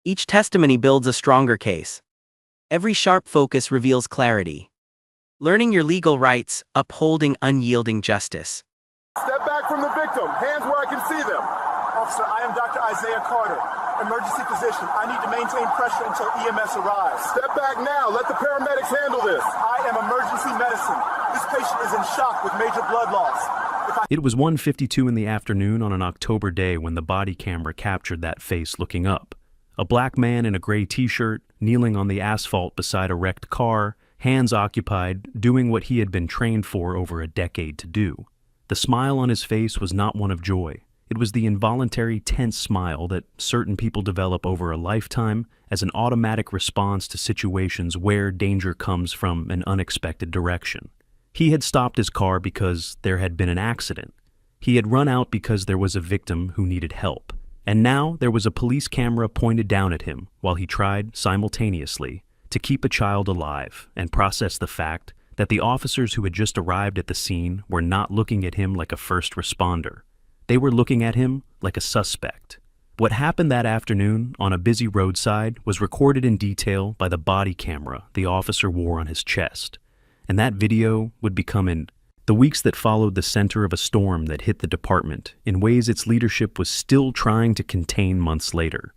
Each testimony builds a stronger case. Every sharp focus reveals clarity. Learning your legal rights, upholding unyielding justice. Step back from the victim. Hands where I can see them. Officer, I am Dr. Isaiah Carter, emergency physician. I need to maintain pressure until EMS arrives. Step back now. Let the paramedics handle this. I am emergency medicine. This patient is in shock with major blood loss. It was 1:52 in the afternoon on an October day when the body camera captured that face looking up. A black man in a gray t-shirt, kneeling on the asphalt beside a wrecked car, hands occupied, doing what he had been trained for over a decade to do. The smile on his face was not one of joy. It was the involuntary, tense smile that certain people develop over a lifetime as an automatic response to situations where danger comes from an unexpected direction. He had stopped his car because there had been an accident. He had run out because there was a victim who needed help. And now there was a police camera pointed down at him while he tried, simultaneously, to keep a child alive and process the fact that the officers who had just arrived at the scene were not looking at him like a first responder. They were looking at him like a suspect. What happened that afternoon on a busy roadside was recorded in detail by the body camera the officer wore on his chest. And that video would become the weeks that followed the center of a storm that hit the department in ways its leadership was still trying to contain months later.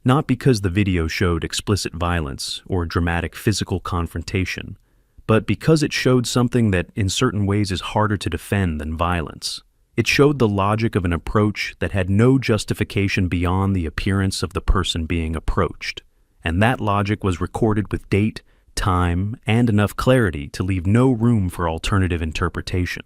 Not because the video showed explicit violence or dramatic physical confrontation, but because it showed something that in certain ways is harder to defend than violence. It showed the logic of an approach that had no justification beyond the appearance of the person being approached, and that logic was recorded with date, time, and enough clarity to leave no room for alternative interpretation.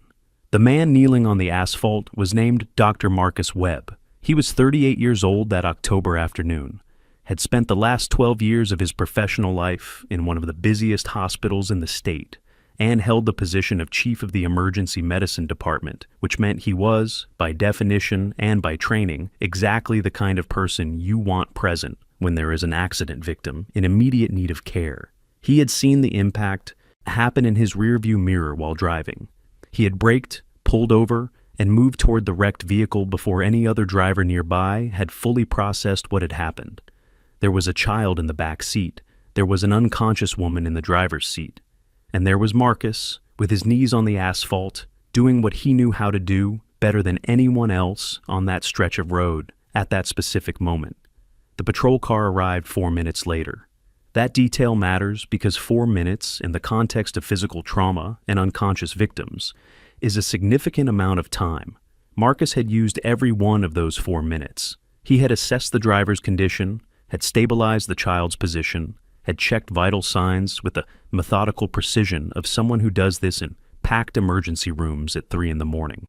The man kneeling on the asphalt was named Dr. Marcus Webb. He was 38 years old that October afternoon, had spent the last 12 years of his professional life in one of the busiest hospitals in the state, and held the position of chief of the emergency medicine department, which meant he was, by definition and by training, exactly the kind of person you want present when there is an accident victim in immediate need of care. He had seen the impact happen in his rearview mirror while driving. He had braked, pulled over, and moved toward the wrecked vehicle before any other driver nearby had fully processed what had happened. There was a child in the back seat. There was an unconscious woman in the driver's seat. And there was Marcus, with his knees on the asphalt, doing what he knew how to do better than anyone else on that stretch of road at that specific moment. The patrol car arrived 4 minutes later. That detail matters because 4 minutes, in the context of physical trauma and unconscious victims, is a significant amount of time. Marcus had used every one of those 4 minutes. He had assessed the driver's condition, had stabilized the child's position, had checked vital signs with the methodical precision of someone who does this in packed emergency rooms at 3 in the morning.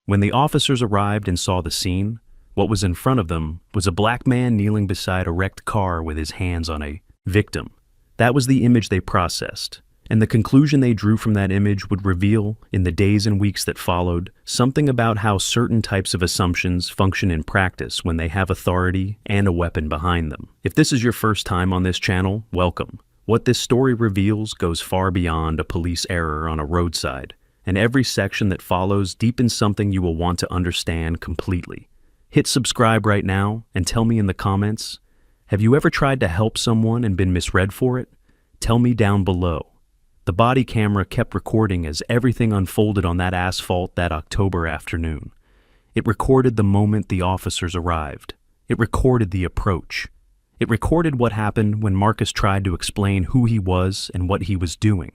When the officers arrived and saw the scene, what was in front of them was a black man kneeling beside a wrecked car with his hands on a victim. That was the image they processed, and the conclusion they drew from that image would reveal, in the days and weeks that followed, something about how certain types of assumptions function in practice when they have authority and a weapon behind them. If this is your first time on this channel, welcome. What this story reveals goes far beyond a police error on a roadside, and every section that follows deepens something you will want to understand completely. Hit subscribe right now and tell me in the comments, have you ever tried to help someone and been misread for it? Tell me down below. The body camera kept recording as everything unfolded on that asphalt that October afternoon. It recorded the moment the officers arrived. It recorded the approach. It recorded what happened when Marcus tried to explain who he was and what he was doing.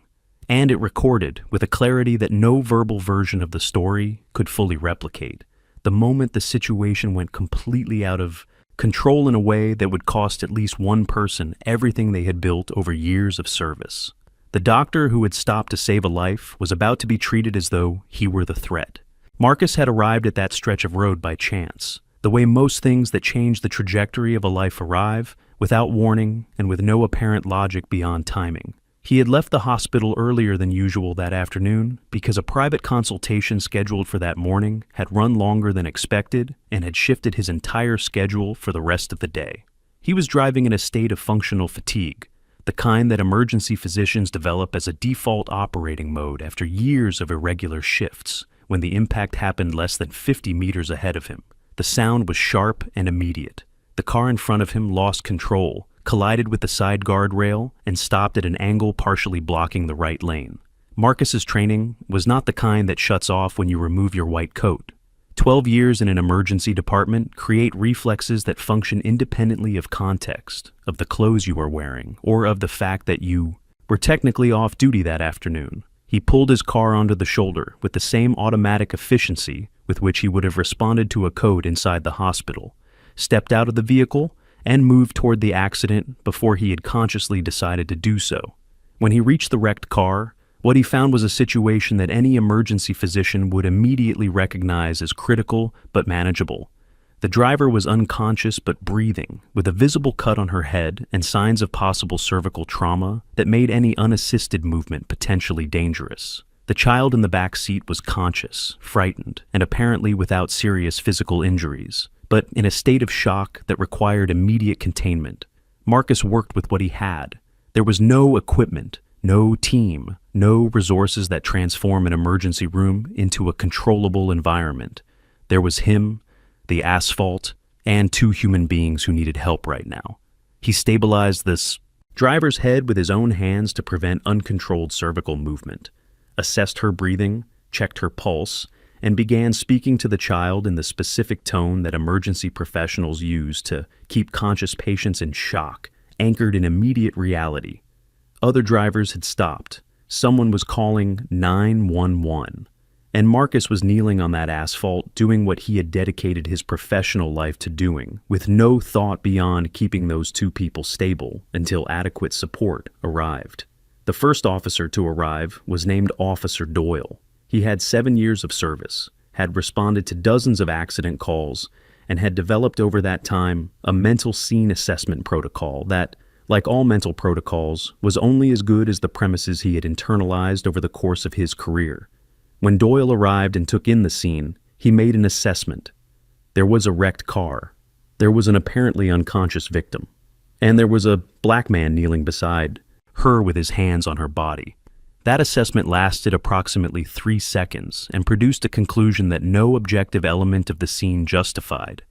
And it recorded, with a clarity that no verbal version of the story could fully replicate, the moment the situation went completely out of control in a way that would cost at least one person everything they had built over years of service. The doctor who had stopped to save a life was about to be treated as though he were the threat. Marcus had arrived at that stretch of road by chance, the way most things that change the trajectory of a life arrive, without warning and with no apparent logic beyond timing. He had left the hospital earlier than usual that afternoon because a private consultation scheduled for that morning had run longer than expected and had shifted his entire schedule for the rest of the day. He was driving in a state of functional fatigue, the kind that emergency physicians develop as a default operating mode after years of irregular shifts, when the impact happened less than 50 meters ahead of him. The sound was sharp and immediate. The car in front of him lost control, collided with the side guardrail, and stopped at an angle partially blocking the right lane. Marcus's training was not the kind that shuts off when you remove your white coat. 12 years in an emergency department create reflexes that function independently of context, of the clothes you are wearing, or of the fact that you were technically off duty that afternoon. He pulled his car onto the shoulder with the same automatic efficiency with which he would have responded to a code inside the hospital, stepped out of the vehicle, and moved toward the accident before he had consciously decided to do so. When he reached the wrecked car, what he found was a situation that any emergency physician would immediately recognize as critical but manageable. The driver was unconscious but breathing, with a visible cut on her head and signs of possible cervical trauma that made any unassisted movement potentially dangerous. The child in the back seat was conscious, frightened, and apparently without serious physical injuries, but in a state of shock that required immediate containment. Marcus worked with what he had. There was no equipment, no team, no resources that transform an emergency room into a controllable environment. There was him, the asphalt, and two human beings who needed help right now. He stabilized this driver's head with his own hands to prevent uncontrolled cervical movement, assessed her breathing, checked her pulse, and began speaking to the child in the specific tone that emergency professionals use to keep conscious patients in shock, anchored in immediate reality. Other drivers had stopped. Someone was calling 911. And Marcus was kneeling on that asphalt, doing what he had dedicated his professional life to doing, with no thought beyond keeping those two people stable until adequate support arrived. The first officer to arrive was named Officer Doyle. He had 7 years of service, had responded to dozens of accident calls, and had developed over that time a mental scene assessment protocol that, like all mental protocols, was only as good as the premises he had internalized over the course of his career. When Doyle arrived and took in the scene, he made an assessment. There was a wrecked car. There was an apparently unconscious victim. And there was a black man kneeling beside her with his hands on her body. That assessment lasted approximately 3 seconds and produced a conclusion that no objective element of the scene justified,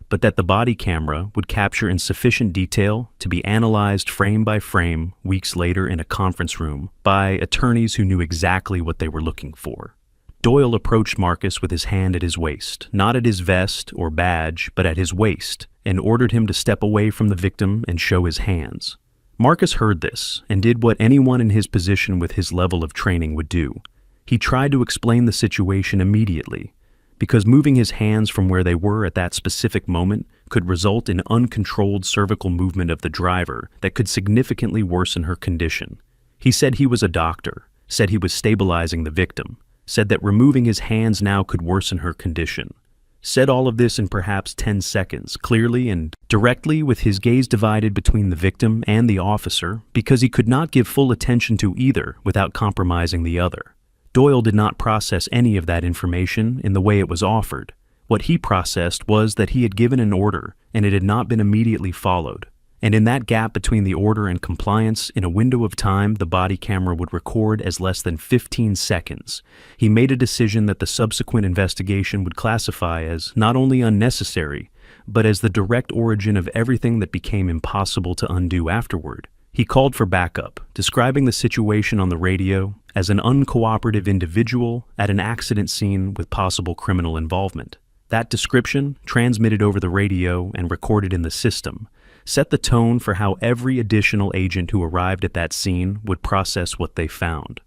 but that the body camera would capture in sufficient detail to be analyzed frame by frame weeks later in a conference room by attorneys who knew exactly what they were looking for. Doyle approached Marcus with his hand at his waist, not at his vest or badge, but at his waist, and ordered him to step away from the victim and show his hands. Marcus heard this and did what anyone in his position with his level of training would do. He tried to explain the situation immediately, because moving his hands from where they were at that specific moment could result in uncontrolled cervical movement of the driver that could significantly worsen her condition. He said he was a doctor, said he was stabilizing the victim, said that removing his hands now could worsen her condition. Said all of this in perhaps 10 seconds, clearly and directly, with his gaze divided between the victim and the officer, because he could not give full attention to either without compromising the other. Doyle did not process any of that information in the way it was offered. What he processed was that he had given an order and it had not been immediately followed. And in that gap between the order and compliance, in a window of time the body camera would record as less than 15 seconds, he made a decision that the subsequent investigation would classify as not only unnecessary, but as the direct origin of everything that became impossible to undo afterward. He called for backup, describing the situation on the radio as an uncooperative individual at an accident scene with possible criminal involvement. That description, transmitted over the radio and recorded in the system, set the tone for how every additional agent who arrived at that scene would process what they found.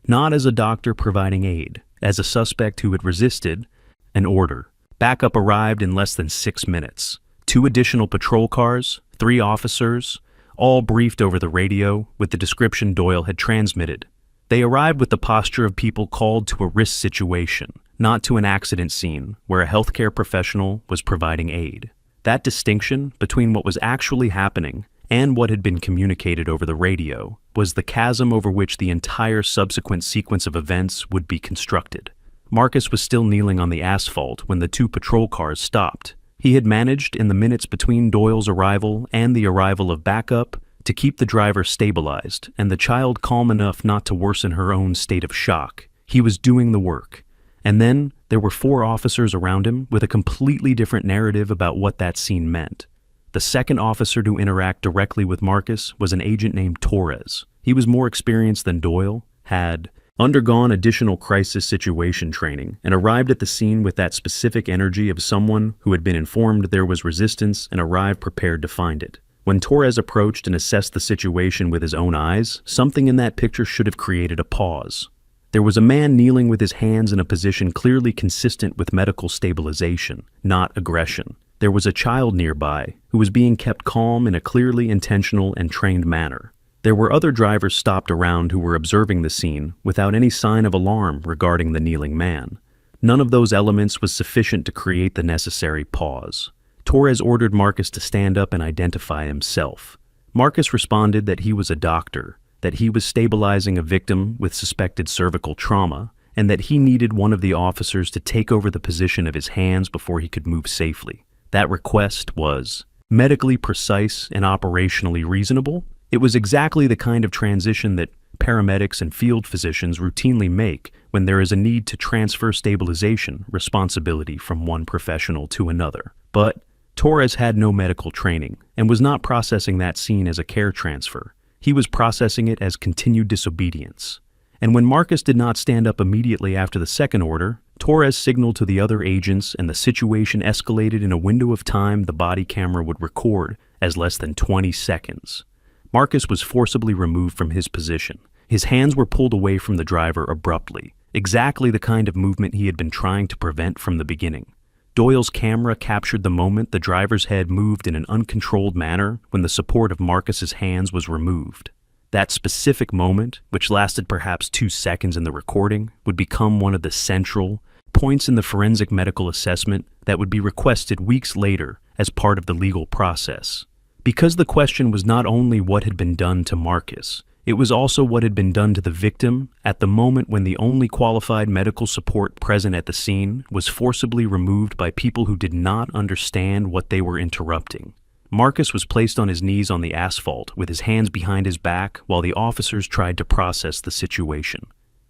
Not as a doctor providing aid, as a suspect who had resisted an order. Backup arrived in less than 6 minutes. 2 additional patrol cars, 3 officers, all briefed over the radio with the description Doyle had transmitted. They arrived with the posture of people called to a risk situation, not to an accident scene where a healthcare professional was providing aid. That distinction between what was actually happening and what had been communicated over the radio was the chasm over which the entire subsequent sequence of events would be constructed. Marcus was still kneeling on the asphalt when the 2 patrol cars stopped. He had managed, in the minutes between Doyle's arrival and the arrival of backup, to keep the driver stabilized and the child calm enough not to worsen her own state of shock. He was doing the work. And then there were 4 officers around him with a completely different narrative about what that scene meant. The second officer to interact directly with Marcus was an agent named Torres. He was more experienced than Doyle, had undergone additional crisis situation training, and arrived at the scene with that specific energy of someone who had been informed there was resistance and arrived prepared to find it. When Torres approached and assessed the situation with his own eyes, something in that picture should have created a pause. There was a man kneeling with his hands in a position clearly consistent with medical stabilization, not aggression. There was a child nearby who was being kept calm in a clearly intentional and trained manner. There were other drivers stopped around who were observing the scene without any sign of alarm regarding the kneeling man. None of those elements was sufficient to create the necessary pause. Torres ordered Marcus to stand up and identify himself. Marcus responded that he was a doctor, that he was stabilizing a victim with suspected cervical trauma, and that he needed one of the officers to take over the position of his hands before he could move safely. That request was medically precise and operationally reasonable. It was exactly the kind of transition that paramedics and field physicians routinely make when there is a need to transfer stabilization responsibility from one professional to another. But Torres had no medical training and was not processing that scene as a care transfer. He was processing it as continued disobedience. And when Marcus did not stand up immediately after the second order, Torres signaled to the other agents and the situation escalated in a window of time the body camera would record as less than 20 seconds. Marcus was forcibly removed from his position. His hands were pulled away from the driver abruptly, exactly the kind of movement he had been trying to prevent from the beginning. Doyle's camera captured the moment the driver's head moved in an uncontrolled manner when the support of Marcus's hands was removed. That specific moment, which lasted perhaps 2 seconds in the recording, would become one of the central points in the forensic medical assessment that would be requested weeks later as part of the legal process. Because the question was not only what had been done to Marcus, it was also what had been done to the victim at the moment when the only qualified medical support present at the scene was forcibly removed by people who did not understand what they were interrupting. Marcus was placed on his knees on the asphalt with his hands behind his back while the officers tried to process the situation.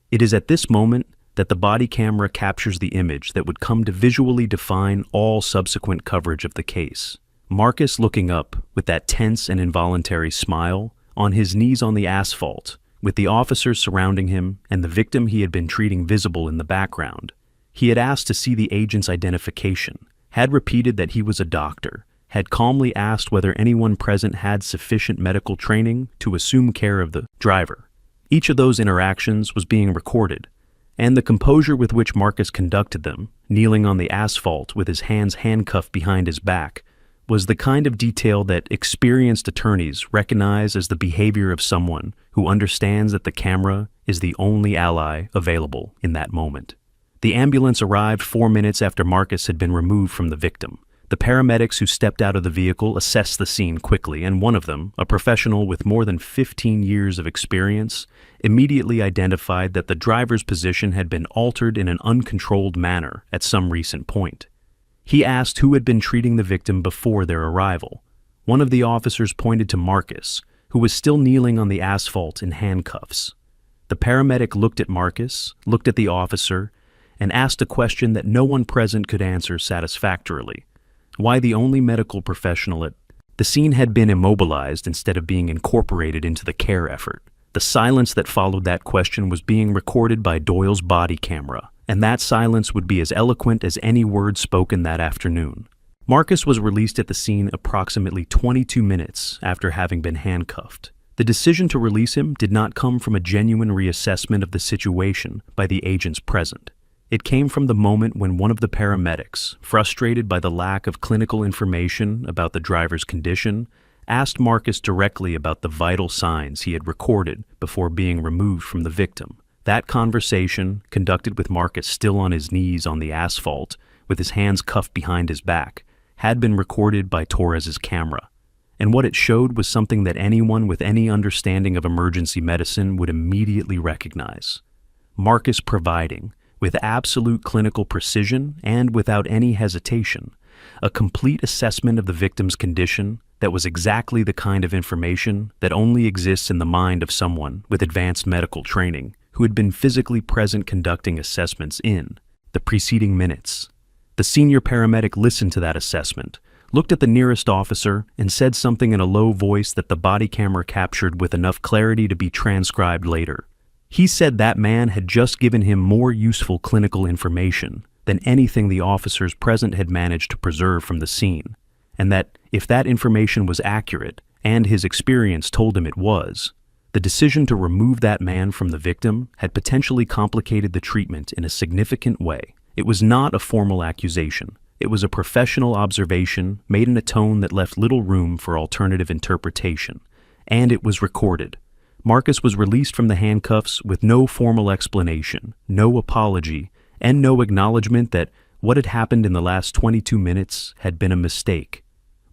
It is at this moment that the body camera captures the image that would come to visually define all subsequent coverage of the case. Marcus looking up with that tense and involuntary smile, on his knees on the asphalt, with the officers surrounding him and the victim he had been treating visible in the background. He had asked to see the agent's identification, had repeated that he was a doctor, had calmly asked whether anyone present had sufficient medical training to assume care of the driver. Each of those interactions was being recorded, and the composure with which Marcus conducted them, kneeling on the asphalt with his hands handcuffed behind his back, was the kind of detail that experienced attorneys recognize as the behavior of someone who understands that the camera is the only ally available in that moment. The ambulance arrived 4 minutes after Marcus had been removed from the victim. The paramedics who stepped out of the vehicle assessed the scene quickly, and one of them, a professional with more than 15 years of experience, immediately identified that the driver's position had been altered in an uncontrolled manner at some recent point. He asked who had been treating the victim before their arrival. One of the officers pointed to Marcus, who was still kneeling on the asphalt in handcuffs. The paramedic looked at Marcus, looked at the officer, and asked a question that no one present could answer satisfactorily. Why the only medical professional at the scene had been immobilized instead of being incorporated into the care effort. The silence that followed that question was being recorded by Doyle's body camera, and that silence would be as eloquent as any word spoken that afternoon. Marcus was released at the scene approximately 22 minutes after having been handcuffed. The decision to release him did not come from a genuine reassessment of the situation by the agents present. It came from the moment when one of the paramedics, frustrated by the lack of clinical information about the driver's condition, asked Marcus directly about the vital signs he had recorded before being removed from the victim. That conversation, conducted with Marcus still on his knees on the asphalt, with his hands cuffed behind his back, had been recorded by Torres's camera. And what it showed was something that anyone with any understanding of emergency medicine would immediately recognize. Marcus providing, with absolute clinical precision and without any hesitation, a complete assessment of the victim's condition that was exactly the kind of information that only exists in the mind of someone with advanced medical training who had been physically present conducting assessments in the preceding minutes. The senior paramedic listened to that assessment, looked at the nearest officer, and said something in a low voice that the body camera captured with enough clarity to be transcribed later. He said that man had just given him more useful clinical information than anything the officers present had managed to preserve from the scene, and that if that information was accurate, and his experience told him it was, the decision to remove that man from the victim had potentially complicated the treatment in a significant way. It was not a formal accusation. It was a professional observation made in a tone that left little room for alternative interpretation, and it was recorded. Marcus was released from the handcuffs with no formal explanation, no apology, and no acknowledgement that what had happened in the last 22 minutes had been a mistake.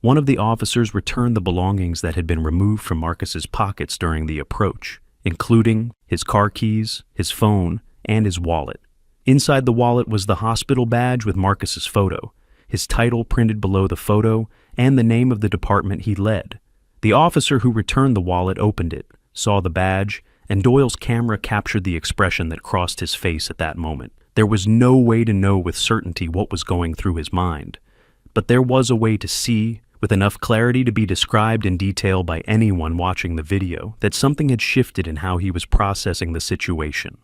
One of the officers returned the belongings that had been removed from Marcus's pockets during the approach, including his car keys, his phone, and his wallet. Inside the wallet was the hospital badge with Marcus's photo, his title printed below the photo, and the name of the department he led. The officer who returned the wallet opened it, saw the badge, and Doyle's camera captured the expression that crossed his face at that moment. There was no way to know with certainty what was going through his mind, but there was a way to see, with enough clarity to be described in detail by anyone watching the video, that something had shifted in how he was processing the situation.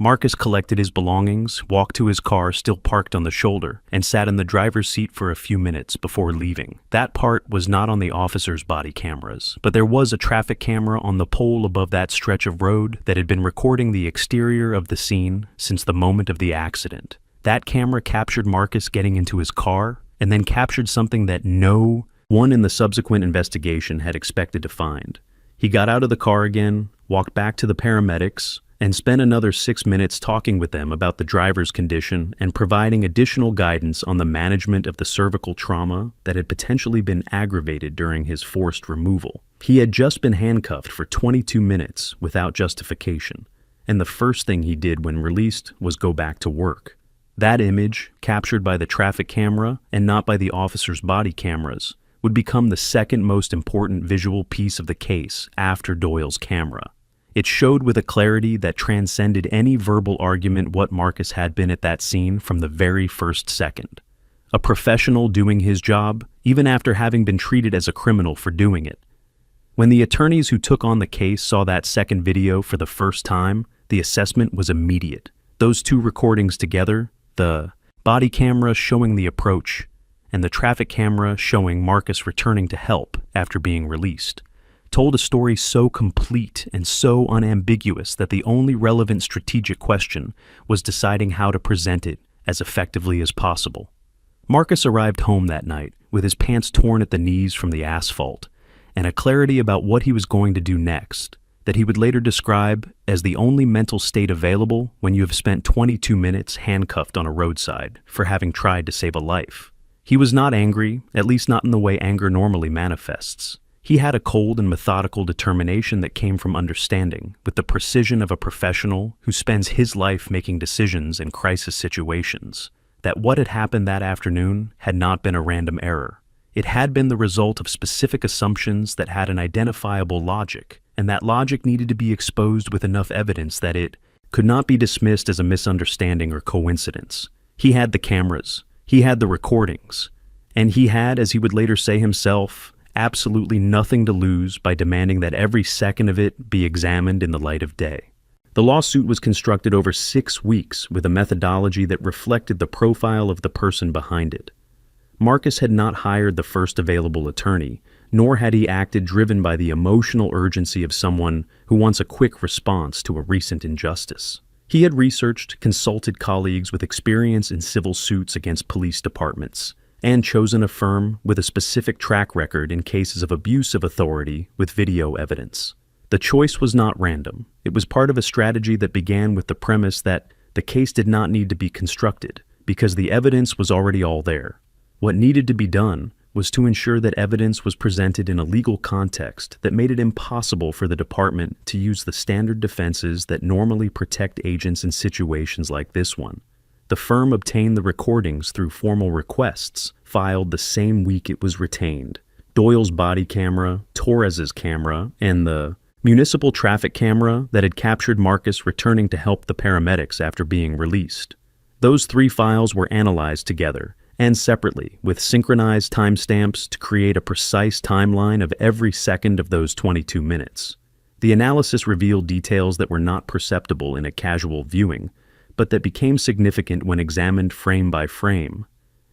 Marcus collected his belongings, walked to his car still parked on the shoulder, and sat in the driver's seat for a few minutes before leaving. That part was not on the officer's body cameras, but there was a traffic camera on the pole above that stretch of road that had been recording the exterior of the scene since the moment of the accident. That camera captured Marcus getting into his car, and then captured something that no one in the subsequent investigation had expected to find. He got out of the car again, walked back to the paramedics, and spent another 6 minutes talking with them about the driver's condition and providing additional guidance on the management of the cervical trauma that had potentially been aggravated during his forced removal. He had just been handcuffed for 22 minutes without justification, and the first thing he did when released was go back to work. That image, captured by the traffic camera and not by the officer's body cameras, would become the second most important visual piece of the case after Doyle's camera. It showed with a clarity that transcended any verbal argument what Marcus had been at that scene from the very first second. A professional doing his job, even after having been treated as a criminal for doing it. When the attorneys who took on the case saw that second video for the first time, the assessment was immediate. Those two recordings together, the body camera showing the approach, and the traffic camera showing Marcus returning to help after being released, told a story so complete and so unambiguous that the only relevant strategic question was deciding how to present it as effectively as possible. Marcus arrived home that night with his pants torn at the knees from the asphalt, and a clarity about what he was going to do next that he would later describe as the only mental state available when you have spent 22 minutes handcuffed on a roadside for having tried to save a life. He was not angry, at least not in the way anger normally manifests. He had a cold and methodical determination that came from understanding, with the precision of a professional who spends his life making decisions in crisis situations, that what had happened that afternoon had not been a random error. It had been the result of specific assumptions that had an identifiable logic, and that logic needed to be exposed with enough evidence that it could not be dismissed as a misunderstanding or coincidence. He had the cameras, he had the recordings, and he had, as he would later say himself, absolutely nothing to lose by demanding that every second of it be examined in the light of day. The lawsuit was constructed over 6 weeks with a methodology that reflected the profile of the person behind it. Marcus had not hired the first available attorney, nor had he acted driven by the emotional urgency of someone who wants a quick response to a recent injustice. He had researched, consulted colleagues with experience in civil suits against police departments, and chosen a firm with a specific track record in cases of abuse of authority with video evidence. The choice was not random. It was part of a strategy that began with the premise that the case did not need to be constructed because the evidence was already all there. What needed to be done was to ensure that evidence was presented in a legal context that made it impossible for the department to use the standard defenses that normally protect agents in situations like this one. The firm obtained the recordings through formal requests, filed the same week it was retained. Doyle's body camera, Torres's camera, and the municipal traffic camera that had captured Marcus returning to help the paramedics after being released. Those 3 files were analyzed together, and separately, with synchronized timestamps to create a precise timeline of every second of those 22 minutes. The analysis revealed details that were not perceptible in a casual viewing, but that became significant when examined frame by frame.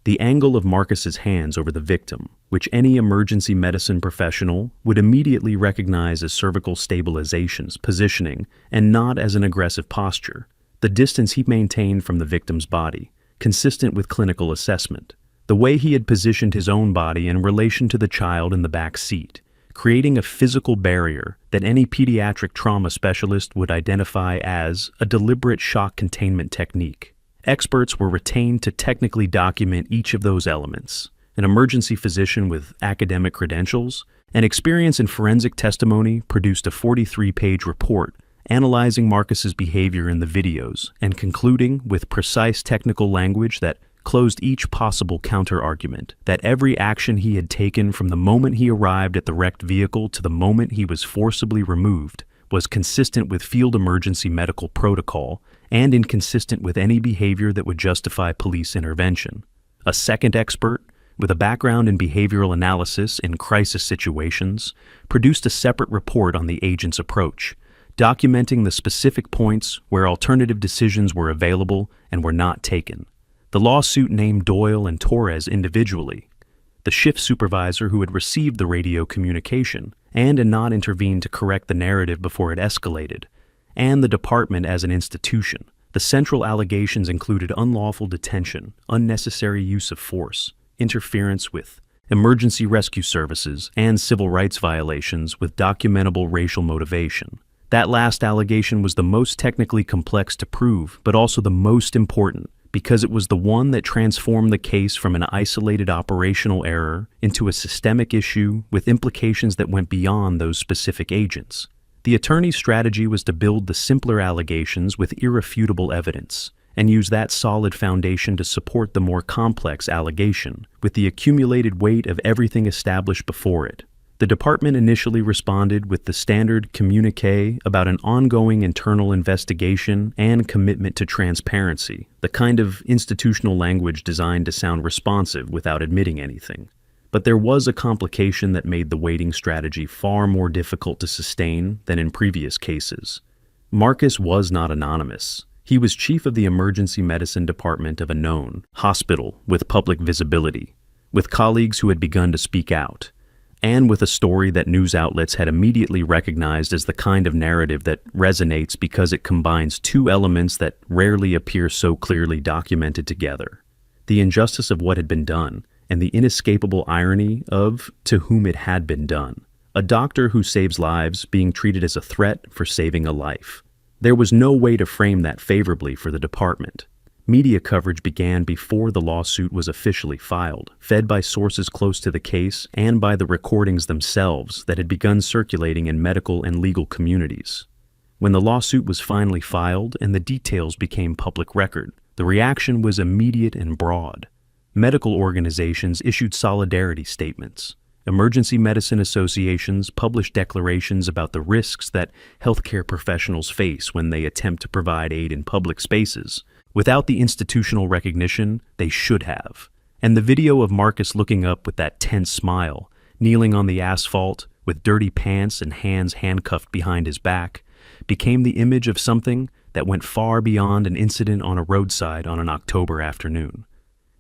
The angle of Marcus's hands over the victim, which any emergency medicine professional would immediately recognize as cervical stabilization's positioning and not as an aggressive posture. The distance he maintained from the victim's body, consistent with clinical assessment. The way he had positioned his own body in relation to the child in the back seat, creating a physical barrier that any pediatric trauma specialist would identify as a deliberate shock containment technique. Experts were retained to technically document each of those elements. An emergency physician with academic credentials and experience in forensic testimony produced a 43-page report analyzing Marcus's behavior in the videos and concluding with precise technical language that closed each possible counter-argument, that every action he had taken from the moment he arrived at the wrecked vehicle to the moment he was forcibly removed was consistent with field emergency medical protocol and inconsistent with any behavior that would justify police intervention. A second expert, with a background in behavioral analysis in crisis situations, produced a separate report on the agent's approach, documenting the specific points where alternative decisions were available and were not taken. The lawsuit named Doyle and Torres individually, the shift supervisor who had received the radio communication and had not intervened to correct the narrative before it escalated, and the department as an institution. The central allegations included unlawful detention, unnecessary use of force, interference with emergency rescue services, and civil rights violations with documentable racial motivation. That last allegation was the most technically complex to prove, but also the most important, because it was the one that transformed the case from an isolated operational error into a systemic issue with implications that went beyond those specific agents. The attorney's strategy was to build the simpler allegations with irrefutable evidence and use that solid foundation to support the more complex allegation with the accumulated weight of everything established before it. The department initially responded with the standard communiqué about an ongoing internal investigation and commitment to transparency, the kind of institutional language designed to sound responsive without admitting anything. But there was a complication that made the waiting strategy far more difficult to sustain than in previous cases. Marcus was not anonymous. He was chief of the emergency medicine department of a known hospital with public visibility, with colleagues who had begun to speak out, and with a story that news outlets had immediately recognized as the kind of narrative that resonates because it combines two elements that rarely appear so clearly documented together: the injustice of what had been done and the inescapable irony of to whom it had been done. A doctor who saves lives being treated as a threat for saving a life. There was no way to frame that favorably for the department. Media coverage began before the lawsuit was officially filed, fed by sources close to the case and by the recordings themselves that had begun circulating in medical and legal communities. When the lawsuit was finally filed and the details became public record, the reaction was immediate and broad. Medical organizations issued solidarity statements. Emergency medicine associations published declarations about the risks that healthcare professionals face when they attempt to provide aid in public spaces, without the institutional recognition they should have. And the video of Marcus looking up with that tense smile, kneeling on the asphalt with dirty pants and hands handcuffed behind his back, became the image of something that went far beyond an incident on a roadside on an October afternoon.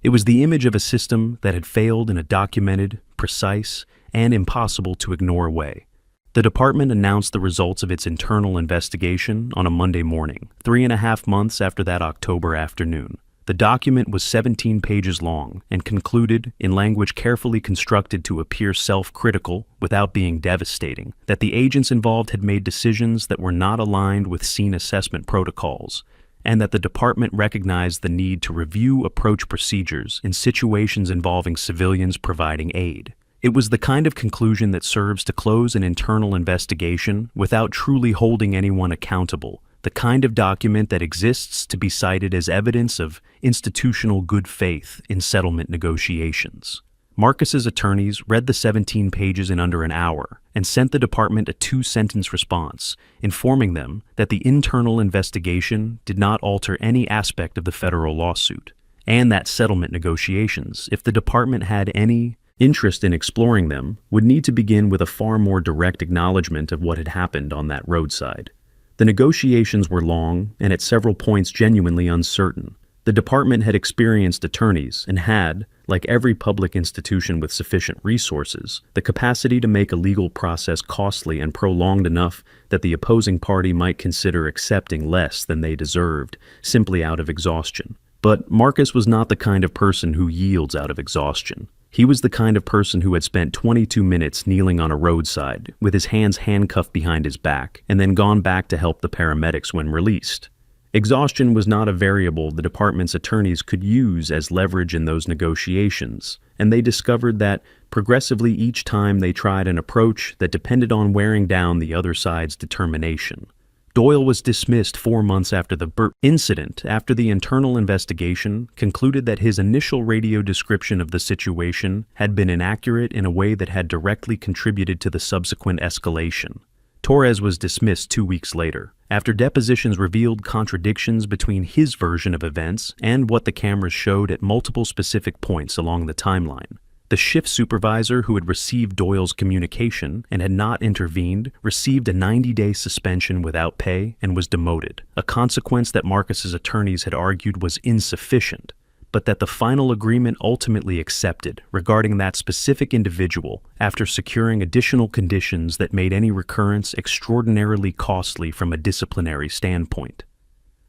It was the image of a system that had failed in a documented, precise, and impossible to ignore way. The department announced the results of its internal investigation on a Monday morning, 3.5 months after that October afternoon. The document was 17 pages long and concluded, in language carefully constructed to appear self-critical without being devastating, that the agents involved had made decisions that were not aligned with scene assessment protocols, and that the department recognized the need to review approach procedures in situations involving civilians providing aid. It was the kind of conclusion that serves to close an internal investigation without truly holding anyone accountable, the kind of document that exists to be cited as evidence of institutional good faith in settlement negotiations. Marcus's attorneys read the 17 pages in under an hour and sent the department a 2-sentence response, informing them that the internal investigation did not alter any aspect of the federal lawsuit, and that settlement negotiations, if the department had any interest in exploring them, would need to begin with a far more direct acknowledgement of what had happened on that roadside. The negotiations were long and at several points genuinely uncertain. The department had experienced attorneys and had, like every public institution with sufficient resources, the capacity to make a legal process costly and prolonged enough that the opposing party might consider accepting less than they deserved, simply out of exhaustion. But Marcus was not the kind of person who yields out of exhaustion. He was the kind of person who had spent 22 minutes kneeling on a roadside, with his hands handcuffed behind his back, and then gone back to help the paramedics when released. Exhaustion was not a variable the department's attorneys could use as leverage in those negotiations, and they discovered that progressively each time they tried an approach that depended on wearing down the other side's determination. Doyle was dismissed 4 months after the incident, after the internal investigation concluded that his initial radio description of the situation had been inaccurate in a way that had directly contributed to the subsequent escalation. Torres was dismissed 2 weeks later, after depositions revealed contradictions between his version of events and what the cameras showed at multiple specific points along the timeline. The shift supervisor who had received Doyle's communication and had not intervened received a 90-day suspension without pay and was demoted, a consequence that Marcus's attorneys had argued was insufficient, but that the final agreement ultimately accepted regarding that specific individual after securing additional conditions that made any recurrence extraordinarily costly from a disciplinary standpoint.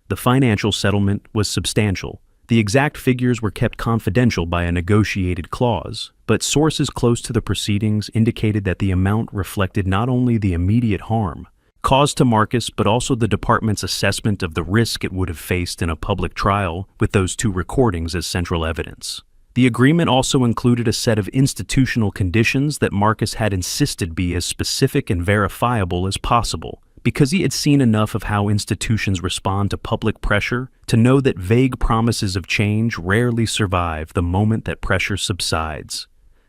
The financial settlement was substantial. The exact figures were kept confidential by a negotiated clause, but sources close to the proceedings indicated that the amount reflected not only the immediate harm caused to Marcus, but also the department's assessment of the risk it would have faced in a public trial with those two recordings as central evidence. The agreement also included a set of institutional conditions that Marcus had insisted be as specific and verifiable as possible, because he had seen enough of how institutions respond to public pressure to know that vague promises of change rarely survive the moment that pressure subsides.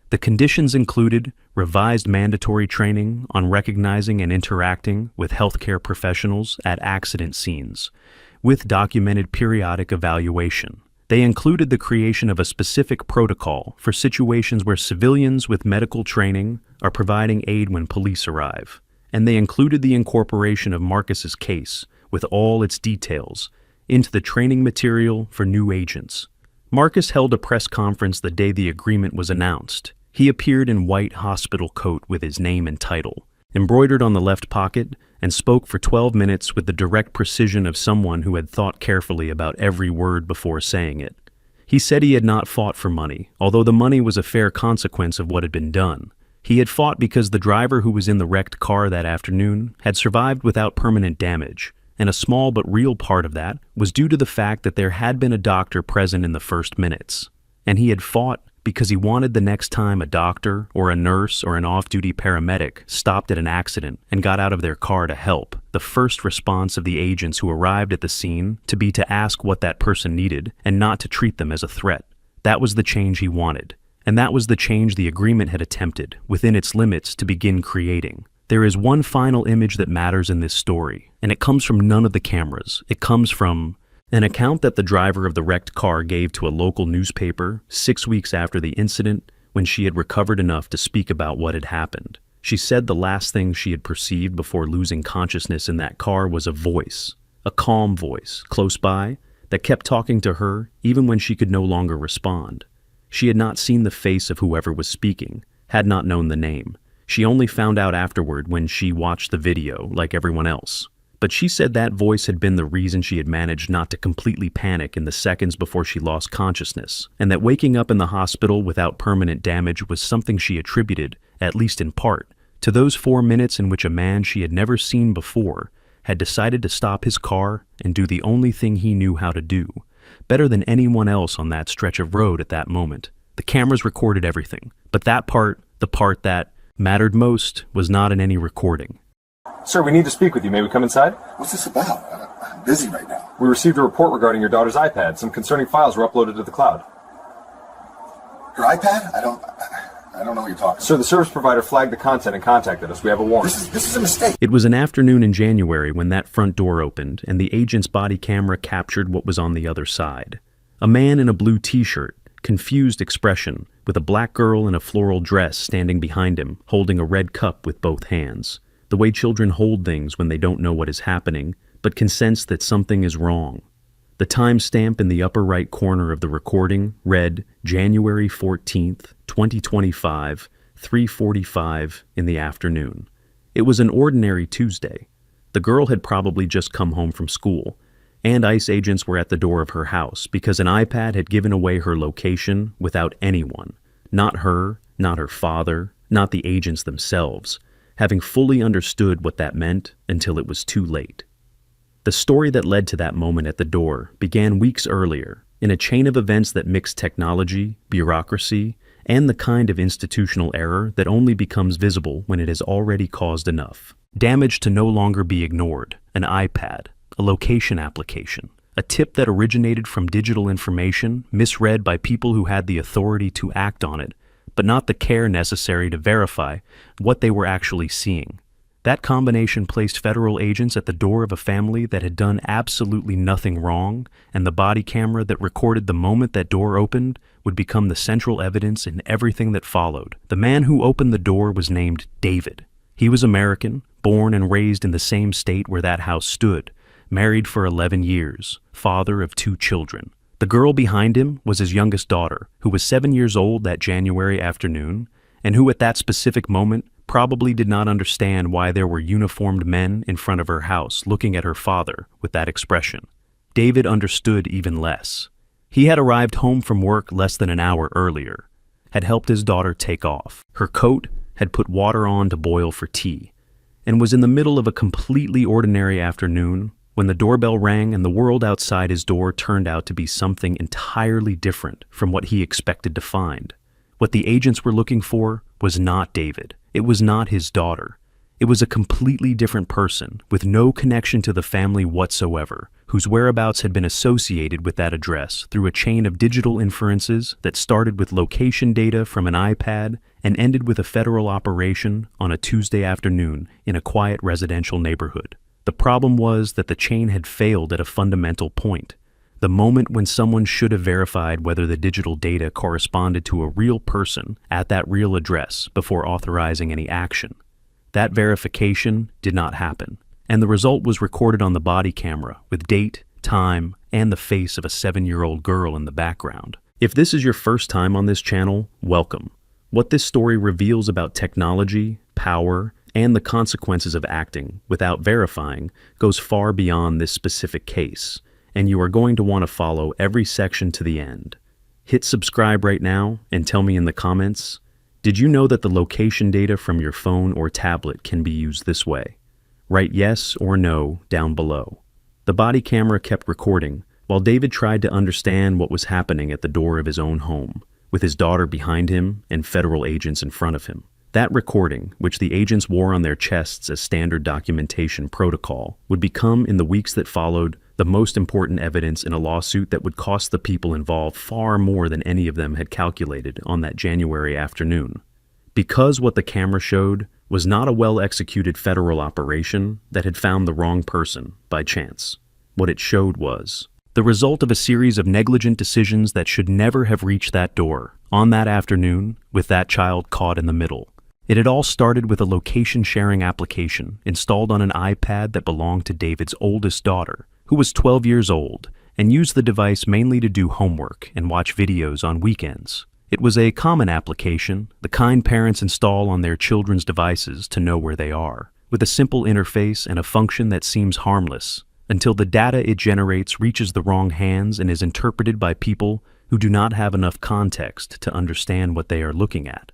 The conditions included revised mandatory training on recognizing and interacting with healthcare professionals at accident scenes, with documented periodic evaluation. They included the creation of a specific protocol for situations where civilians with medical training are providing aid when police arrive, and they included the incorporation of Marcus's case, with all its details, into the training material for new agents. Marcus held a press conference the day the agreement was announced. He appeared in white hospital coat with his name and title, embroidered on the left pocket, and spoke for 12 minutes with the direct precision of someone who had thought carefully about every word before saying it. He said he had not fought for money, although the money was a fair consequence of what had been done. He had fought because the driver who was in the wrecked car that afternoon had survived without permanent damage, and a small but real part of that was due to the fact that there had been a doctor present in the first minutes. And he had fought because he wanted the next time a doctor or a nurse or an off-duty paramedic stopped at an accident and got out of their car to help, the first response of the agents who arrived at the scene to be to ask what that person needed and not to treat them as a threat. That was the change he wanted, and that was the change the agreement had attempted, within its limits, to begin creating. There is one final image that matters in this story, and it comes from none of the cameras. It comes from an account that the driver of the wrecked car gave to a local newspaper 6 weeks after the incident, when she had recovered enough to speak about what had happened. She said the last thing she had perceived before losing consciousness in that car was a voice, a calm voice, close by, that kept talking to her even when she could no longer respond. She had not seen the face of whoever was speaking, had not known the name. She only found out afterward when she watched the video, like everyone else. But she said that voice had been the reason she had managed not to completely panic in the seconds before she lost consciousness, and that waking up in the hospital without permanent damage was something she attributed, at least in part, to those 4 minutes in which a man she had never seen before had decided to stop his car and do the only thing he knew how to do, better than anyone else on that stretch of road at that moment. The cameras recorded everything, but that part, the part that mattered most, was not in any recording. Sir, we need to speak with you. May we come inside? What's this about? I'm busy right now. We received a report regarding your daughter's iPad. Some concerning files were uploaded to the cloud. Her iPad? I don't know what you're talking about. Sir, the service provider flagged the content and contacted us. We have a warrant. This is a mistake. It was an afternoon in January when that front door opened and the agent's body camera captured what was on the other side. A man in a blue t-shirt, confused expression, with a black girl in a floral dress standing behind him, holding a red cup with both hands. The way children hold things when they don't know what is happening, but can sense that something is wrong. The timestamp in the upper right corner of the recording read January 14th, 2025, 3:45 in the afternoon. It was an ordinary Tuesday. The girl had probably just come home from school, and ICE agents were at the door of her house because an iPad had given away her location without anyone, not her, not her father, not the agents themselves, having fully understood what that meant until it was too late. The story that led to that moment at the door began weeks earlier, in a chain of events that mixed technology, bureaucracy, and the kind of institutional error that only becomes visible when it has already caused enough damage to no longer be ignored. An iPad, a location application, a tip that originated from digital information misread by people who had the authority to act on it, but not the care necessary to verify what they were actually seeing. That combination placed federal agents at the door of a family that had done absolutely nothing wrong, and the body camera that recorded the moment that door opened would become the central evidence in everything that followed. The man who opened the door was named David. He was American, born and raised in the same state where that house stood, married for 11 years, father of 2 children. The girl behind him was his youngest daughter, who was 7 years old that January afternoon, and who at that specific moment probably did not understand why there were uniformed men in front of her house looking at her father with that expression. David understood even less. He had arrived home from work less than an hour earlier, had helped his daughter take off her coat, had put water on to boil for tea, and was in the middle of a completely ordinary afternoon when the doorbell rang and the world outside his door turned out to be something entirely different from what he expected to find. What the agents were looking for was not David. It was not his daughter. It was a completely different person with no connection to the family whatsoever, whose whereabouts had been associated with that address through a chain of digital inferences that started with location data from an iPad and ended with a federal operation on a Tuesday afternoon in a quiet residential neighborhood. The problem was that the chain had failed at a fundamental point. The moment when someone should have verified whether the digital data corresponded to a real person at that real address before authorizing any action. That verification did not happen, and the result was recorded on the body camera with date, time, and the face of a 7-year-old girl in the background. If this is your first time on this channel, welcome. What this story reveals about technology, power, and the consequences of acting without verifying goes far beyond this specific case, and you are going to want to follow every section to the end. Hit subscribe right now and tell me in the comments, did you know that the location data from your phone or tablet can be used this way? Write yes or no down below. The body camera kept recording while David tried to understand what was happening at the door of his own home, with his daughter behind him and federal agents in front of him. That recording, which the agents wore on their chests as standard documentation protocol, would become, in the weeks that followed, the most important evidence in a lawsuit that would cost the people involved far more than any of them had calculated on that January afternoon. Because what the camera showed was not a well-executed federal operation that had found the wrong person by chance. What it showed was the result of a series of negligent decisions that should never have reached that door on that afternoon with that child caught in the middle. It had all started with a location-sharing application installed on an iPad that belonged to David's oldest daughter, who was 12 years old and used the device mainly to do homework and watch videos on weekends. It was a common application, the kind parents install on their children's devices to know where they are, with a simple interface and a function that seems harmless, until the data it generates reaches the wrong hands and is interpreted by people who do not have enough context to understand what they are looking at.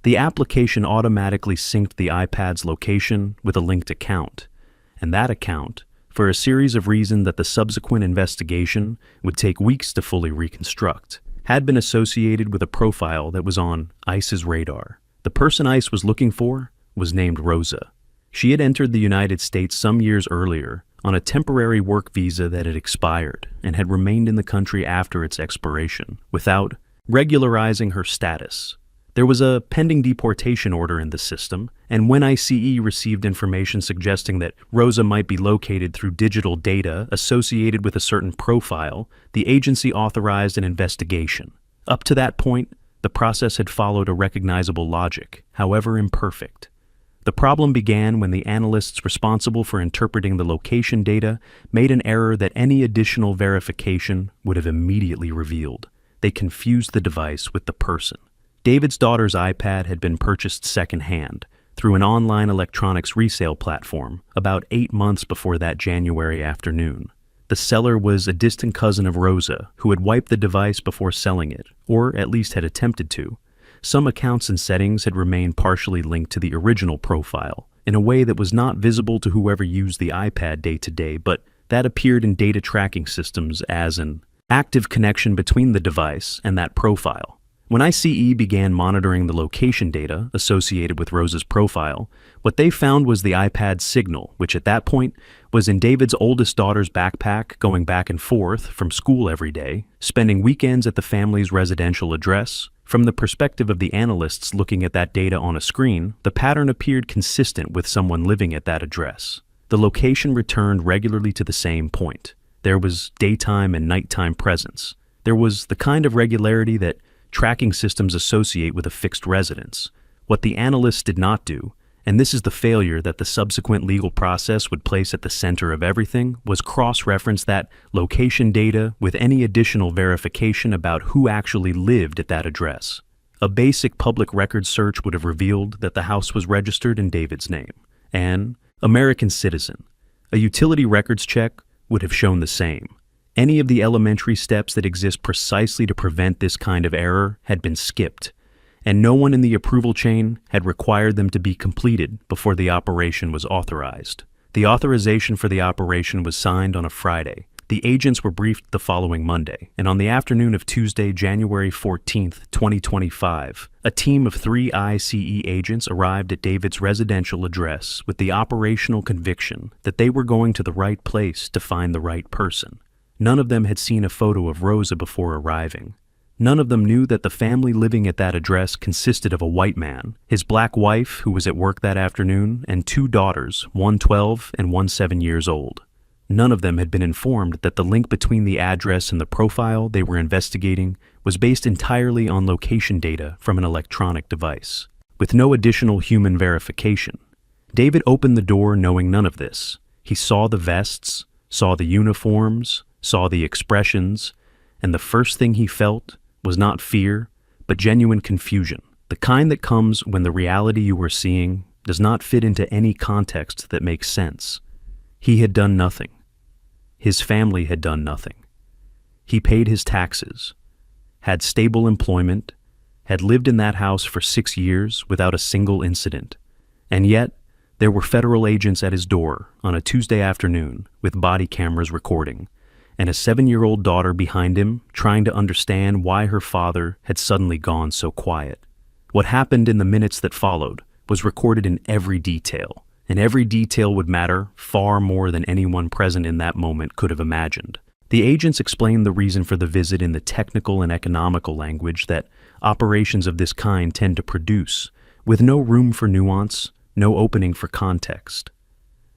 The application automatically synced the iPad's location with a linked account, and that account, for a series of reasons that the subsequent investigation would take weeks to fully reconstruct, had been associated with a profile that was on ICE's radar. The person ICE was looking for was named Rosa. She had entered the United States some years earlier on a temporary work visa that had expired and had remained in the country after its expiration without regularizing her status. There was a pending deportation order in the system, and when ICE received information suggesting that Rosa might be located through digital data associated with a certain profile, the agency authorized an investigation. Up to that point, the process had followed a recognizable logic, however imperfect. The problem began when the analysts responsible for interpreting the location data made an error that any additional verification would have immediately revealed. They confused the device with the person. David's daughter's iPad had been purchased secondhand through an online electronics resale platform about 8 months before that January afternoon. The seller was a distant cousin of Rosa who had wiped the device before selling it, or at least had attempted to. Some accounts and settings had remained partially linked to the original profile in a way that was not visible to whoever used the iPad day to day, but that appeared in data tracking systems as an active connection between the device and that profile. When ICE began monitoring the location data associated with Rosa's profile, what they found was the iPad signal, which at that point was in David's oldest daughter's backpack, going back and forth from school every day, spending weekends at the family's residential address. From the perspective of the analysts looking at that data on a screen, the pattern appeared consistent with someone living at that address. The location returned regularly to the same point. There was daytime and nighttime presence. There was the kind of regularity that tracking systems associate with a fixed residence. What the analysts did not do, and this is the failure that the subsequent legal process would place at the center of everything, was cross-reference that location data with any additional verification about who actually lived at that address. A basic public records search would have revealed that the house was registered in David's name. An American citizen. A utility records check would have shown the same. Any of the elementary steps that exist precisely to prevent this kind of error had been skipped, and no one in the approval chain had required them to be completed before the operation was authorized. The authorization for the operation was signed on a Friday. The agents were briefed the following Monday, and on the afternoon of Tuesday, January 14, 2025, a team of 3 ICE agents arrived at David's residential address with the operational conviction that they were going to the right place to find the right person. None of them had seen a photo of Rosa before arriving. None of them knew that the family living at that address consisted of a white man, his black wife, who was at work that afternoon, and 2 daughters, one 12 and one 7 years old. None of them had been informed that the link between the address and the profile they were investigating was based entirely on location data from an electronic device, with no additional human verification. David opened the door knowing none of this. He saw the vests, saw the uniforms, saw the expressions, and the first thing he felt was not fear, but genuine confusion, the kind that comes when the reality you are seeing does not fit into any context that makes sense. He had done nothing. His family had done nothing. He paid his taxes, had stable employment, had lived in that house for 6 years without a single incident, and yet there were federal agents at his door on a Tuesday afternoon with body cameras recording, and a 7-year-old daughter behind him trying to understand why her father had suddenly gone so quiet. What happened in the minutes that followed was recorded in every detail, and every detail would matter far more than anyone present in that moment could have imagined. The agents explained the reason for the visit in the technical and economical language that operations of this kind tend to produce, with no room for nuance, no opening for context.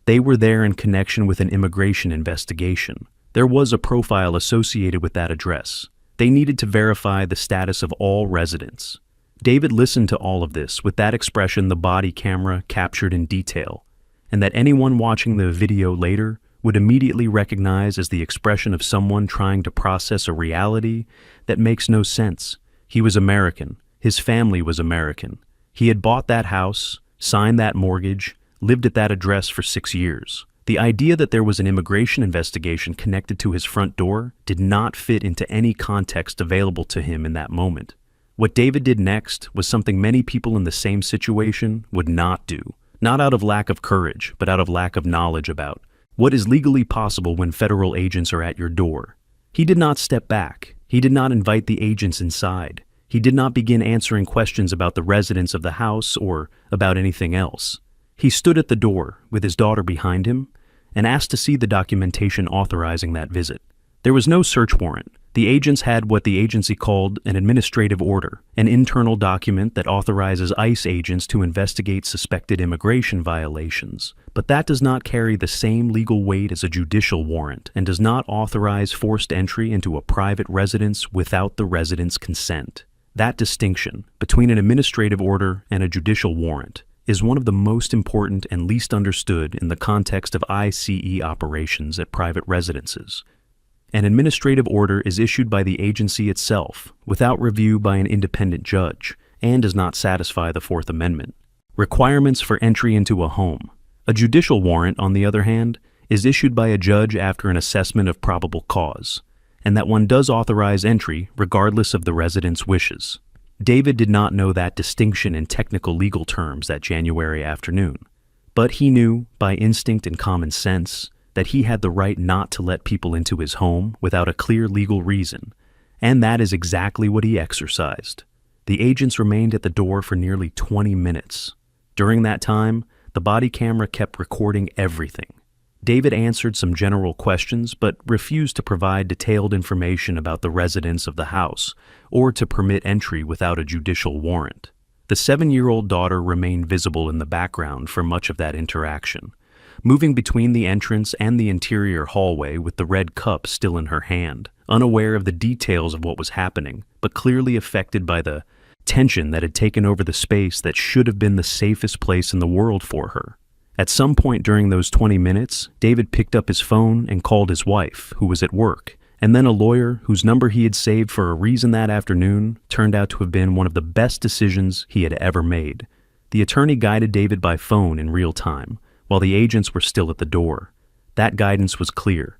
They were there in connection with an immigration investigation. There was a profile associated with that address. They needed to verify the status of all residents. David listened to all of this with that expression the body camera captured in detail, and that anyone watching the video later would immediately recognize as the expression of someone trying to process a reality that makes no sense. He was American. His family was American. He had bought that house, signed that mortgage, lived at that address for 6 years. The idea that there was an immigration investigation connected to his front door did not fit into any context available to him in that moment. What David did next was something many people in the same situation would not do, not out of lack of courage, but out of lack of knowledge about what is legally possible when federal agents are at your door. He did not step back. He did not invite the agents inside. He did not begin answering questions about the residents of the house or about anything else. He stood at the door with his daughter behind him and asked to see the documentation authorizing that visit. There was no search warrant, The agents had what the agency called an administrative order, an internal document that authorizes ICE agents to investigate suspected immigration violations. But that does not carry the same legal weight as a judicial warrant and does not authorize forced entry into a private residence without the resident's consent. That distinction between an administrative order and a judicial warrant is one of the most important and least understood in the context of ICE operations at private residences. An administrative order is issued by the agency itself, without review by an independent judge, and does not satisfy the Fourth Amendment. Requirements for entry into a home. A judicial warrant, on the other hand, is issued by a judge after an assessment of probable cause, and that one does authorize entry regardless of the resident's wishes. David did not know that distinction in technical legal terms that January afternoon, but he knew, by instinct and common sense, that he had the right not to let people into his home without a clear legal reason, and that is exactly what he exercised. The agents remained at the door for nearly 20 minutes. During that time, the body camera kept recording everything. David answered some general questions, but refused to provide detailed information about the residents of the house or to permit entry without a judicial warrant. The 7-year-old daughter remained visible in the background for much of that interaction, moving between the entrance and the interior hallway with the red cup still in her hand, unaware of the details of what was happening, but clearly affected by the tension that had taken over the space that should have been the safest place in the world for her. At some point during those 20 minutes, David picked up his phone and called his wife, who was at work, and then a lawyer whose number he had saved for a reason that afternoon turned out to have been one of the best decisions he had ever made. The attorney guided David by phone in real time, while the agents were still at the door. That guidance was clear.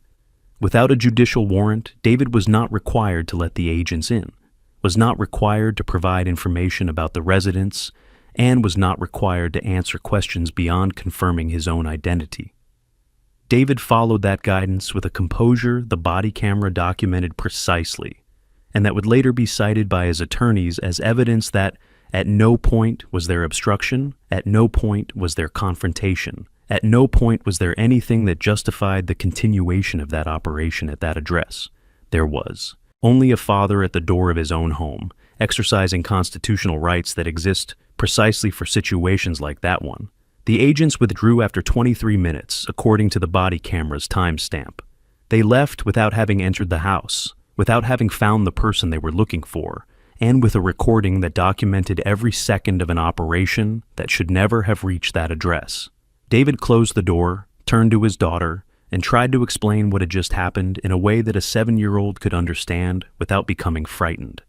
Without a judicial warrant, David was not required to let the agents in, was not required to provide information about the residents, and was not required to answer questions beyond confirming his own identity. David followed that guidance with a composure the body camera documented precisely, and that would later be cited by his attorneys as evidence that at no point was there obstruction, at no point was there confrontation, at no point was there anything that justified the continuation of that operation at that address. There was only a father at the door of his own home, exercising constitutional rights that exist precisely for situations like that one. The agents withdrew after 23 minutes, according to the body camera's timestamp. They left without having entered the house, without having found the person they were looking for, and with a recording that documented every second of an operation that should never have reached that address. David closed the door, turned to his daughter, and tried to explain what had just happened in a way that a 7-year-old could understand without becoming frightened.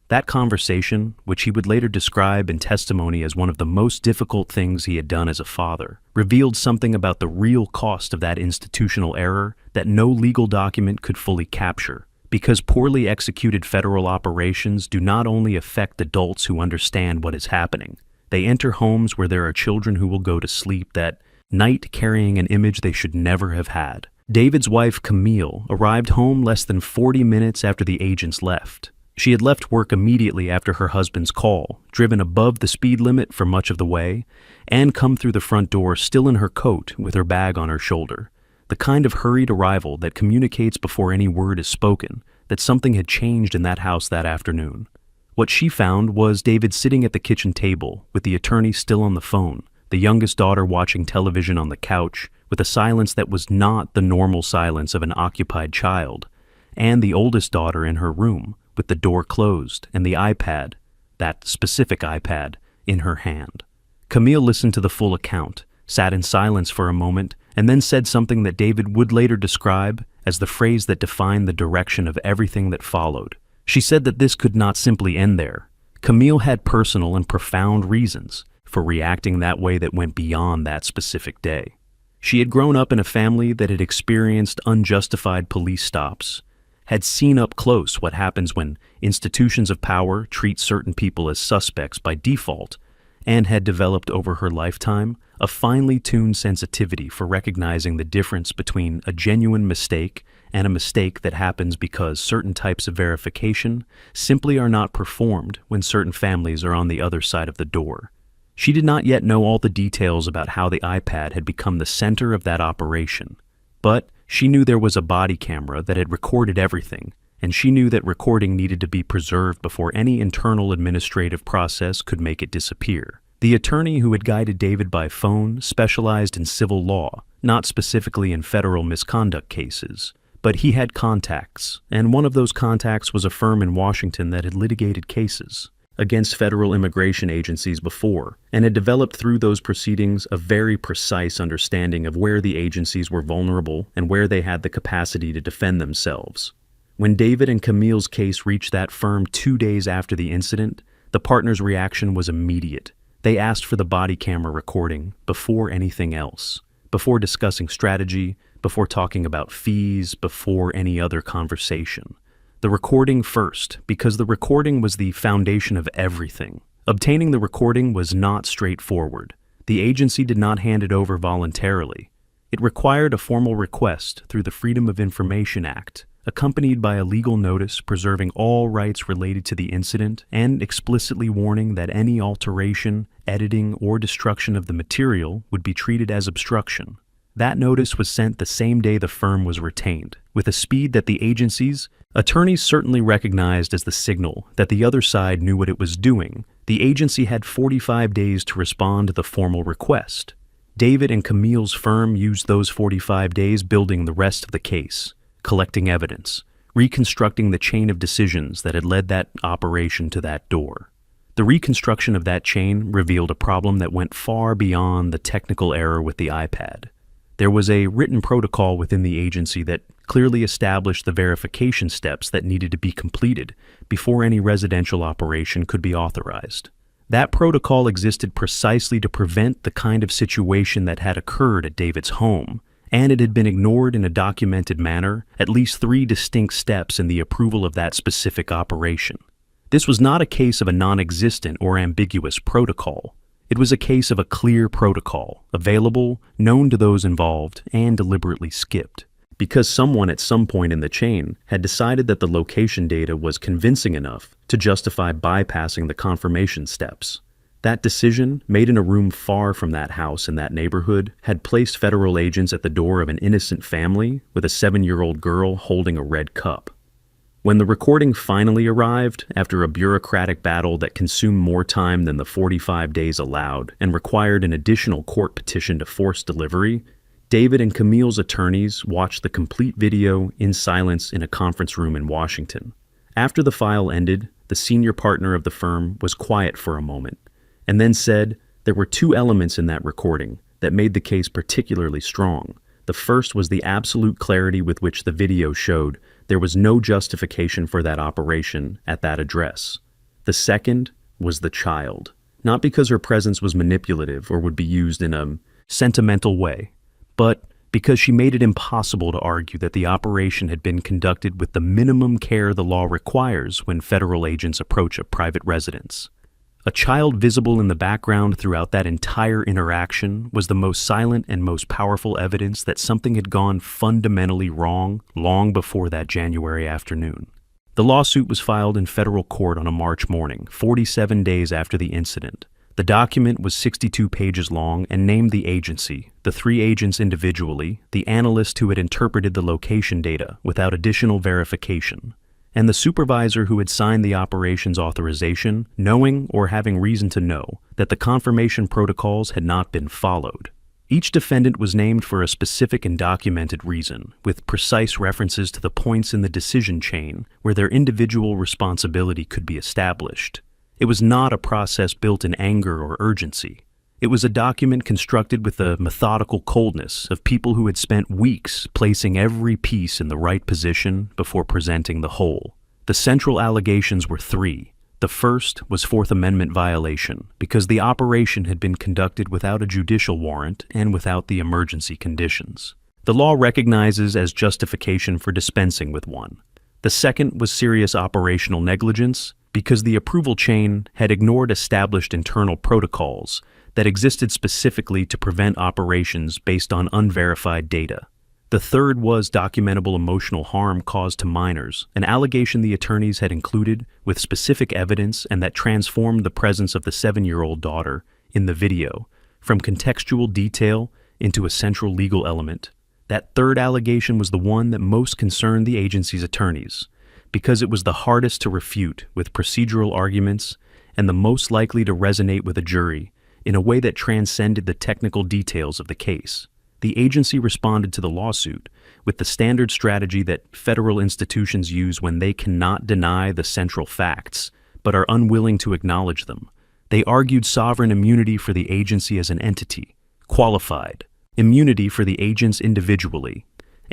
That conversation, which he would later describe in testimony as one of the most difficult things he had done as a father, revealed something about the real cost of that institutional error that no legal document could fully capture, because poorly executed federal operations do not only affect adults who understand what is happening, they enter homes where there are children who will go to sleep that night carrying an image they should never have had. David's wife, Camille, arrived home less than 40 minutes after the agents left. She had left work immediately after her husband's call, driven above the speed limit for much of the way, and come through the front door still in her coat with her bag on her shoulder. The kind of hurried arrival that communicates before any word is spoken that something had changed in that house that afternoon. What she found was David sitting at the kitchen table with the attorney still on the phone, the youngest daughter watching television on the couch with a silence that was not the normal silence of an occupied child, and the oldest daughter in her room with the door closed and the iPad, that specific iPad, in her hand. Camille listened to the full account, sat in silence for a moment, and then said something that David would later describe as the phrase that defined the direction of everything that followed. She said that this could not simply end there. Camille had personal and profound reasons for reacting that way that went beyond that specific day. She had grown up in a family that had experienced unjustified police stops, had seen up close what happens when institutions of power treat certain people as suspects by default, and had developed over her lifetime a finely tuned sensitivity for recognizing the difference between a genuine mistake and a mistake that happens because certain types of verification simply are not performed when certain families are on the other side of the door. She did not yet know all the details about how the iPad had become the center of that operation, but she knew there was a body camera that had recorded everything, and she knew that recording needed to be preserved before any internal administrative process could make it disappear. The attorney who had guided David by phone specialized in civil law, not specifically in federal misconduct cases. But he had contacts, and one of those contacts was a firm in Washington that had litigated cases against federal immigration agencies before, and had developed through those proceedings a very precise understanding of where the agencies were vulnerable and where they had the capacity to defend themselves. When David and Camille's case reached that firm 2 days after the incident, the partners' reaction was immediate. They asked for the body camera recording before anything else, before discussing strategy, before talking about fees, before any other conversation. The recording first, because the recording was the foundation of everything. Obtaining the recording was not straightforward. The agency did not hand it over voluntarily. It required a formal request through the Freedom of Information Act, accompanied by a legal notice preserving all rights related to the incident and explicitly warning that any alteration, editing, or destruction of the material would be treated as obstruction. That notice was sent the same day the firm was retained, with a speed that the agency's attorneys certainly recognized as the signal that the other side knew what it was doing. The agency had 45 days to respond to the formal request. David and Camille's firm used those 45 days building the rest of the case, collecting evidence, reconstructing the chain of decisions that had led that operation to that door. The reconstruction of that chain revealed a problem that went far beyond the technical error with the iPad. There was a written protocol within the agency that clearly established the verification steps that needed to be completed before any residential operation could be authorized. That protocol existed precisely to prevent the kind of situation that had occurred at David's home, and it had been ignored in a documented manner, at least 3 distinct steps in the approval of that specific operation. This was not a case of a non-existent or ambiguous protocol. It was a case of a clear protocol, available, known to those involved, and deliberately skipped, because someone at some point in the chain had decided that the location data was convincing enough to justify bypassing the confirmation steps. That decision, made in a room far from that house in that neighborhood, had placed federal agents at the door of an innocent family with a 7-year-old girl holding a red cup. When the recording finally arrived, after a bureaucratic battle that consumed more time than the 45 days allowed and required an additional court petition to force delivery, David and Camille's attorneys watched the complete video in silence in a conference room in Washington. After the file ended, the senior partner of the firm was quiet for a moment, and then said there were 2 elements in that recording that made the case particularly strong. The first was the absolute clarity with which the video showed there was no justification for that operation at that address. The second was the child, not because her presence was manipulative or would be used in a sentimental way, but because she made it impossible to argue that the operation had been conducted with the minimum care the law requires when federal agents approach a private residence. A child visible in the background throughout that entire interaction was the most silent and most powerful evidence that something had gone fundamentally wrong long before that January afternoon. The lawsuit was filed in federal court on a March morning, 47 days after the incident. The document was 62 pages long and named the agency, the 3 agents individually, the analyst who had interpreted the location data without additional verification, and the supervisor who had signed the operation's authorization, knowing or having reason to know that the confirmation protocols had not been followed. Each defendant was named for a specific and documented reason, with precise references to the points in the decision chain where their individual responsibility could be established. It was not a process built in anger or urgency. It was a document constructed with the methodical coldness of people who had spent weeks placing every piece in the right position before presenting the whole. The central allegations were 3. The first was Fourth Amendment violation, because the operation had been conducted without a judicial warrant and without the emergency conditions. The law recognizes as justification for dispensing with one. The second was serious operational negligence, because the approval chain had ignored established internal protocols that existed specifically to prevent operations based on unverified data. The third was documentable emotional harm caused to minors, an allegation the attorneys had included with specific evidence and that transformed the presence of the 7-year-old daughter in the video from contextual detail into a central legal element. That third allegation was the one that most concerned the agency's attorneys, because it was the hardest to refute with procedural arguments and the most likely to resonate with a jury in a way that transcended the technical details of the case. The agency responded to the lawsuit with the standard strategy that federal institutions use when they cannot deny the central facts but are unwilling to acknowledge them. They argued sovereign immunity for the agency as an entity, qualified immunity for the agents individually,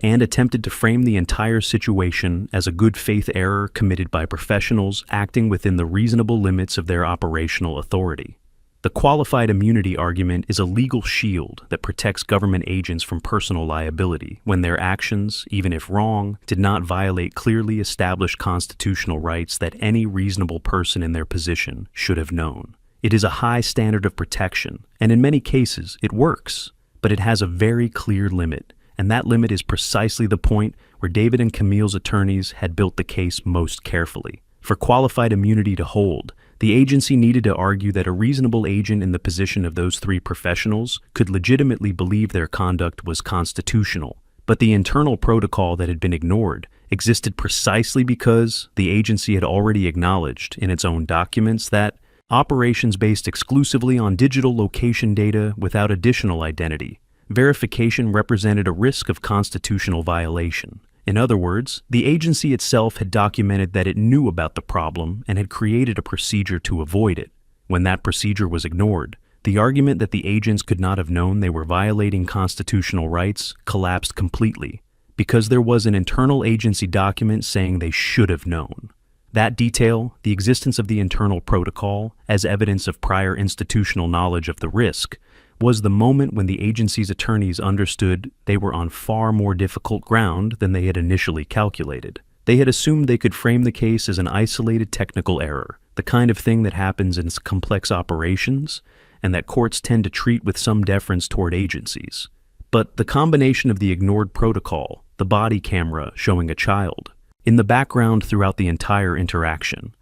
and attempted to frame the entire situation as a good faith error committed by professionals acting within the reasonable limits of their operational authority. The qualified immunity argument is a legal shield that protects government agents from personal liability when their actions, even if wrong, did not violate clearly established constitutional rights that any reasonable person in their position should have known. It is a high standard of protection, and in many cases it works, but it has a very clear limit, and that limit is precisely the point where David and Camille's attorneys had built the case most carefully. For qualified immunity to hold, the agency needed to argue that a reasonable agent in the position of those three professionals could legitimately believe their conduct was constitutional, but the internal protocol that had been ignored existed precisely because the agency had already acknowledged in its own documents that operations based exclusively on digital location data without additional identity verification represented a risk of constitutional violation. In other words, the agency itself had documented that it knew about the problem and had created a procedure to avoid it. When that procedure was ignored, the argument that the agents could not have known they were violating constitutional rights collapsed completely, because there was an internal agency document saying they should have known. That detail, the existence of the internal protocol as evidence of prior institutional knowledge of the risk, was the moment when the agency's attorneys understood they were on far more difficult ground than they had initially calculated. They had assumed they could frame the case as an isolated technical error, the kind of thing that happens in complex operations and that courts tend to treat with some deference toward agencies. But the combination of the ignored protocol, the body camera showing a child, in the background throughout the entire interaction,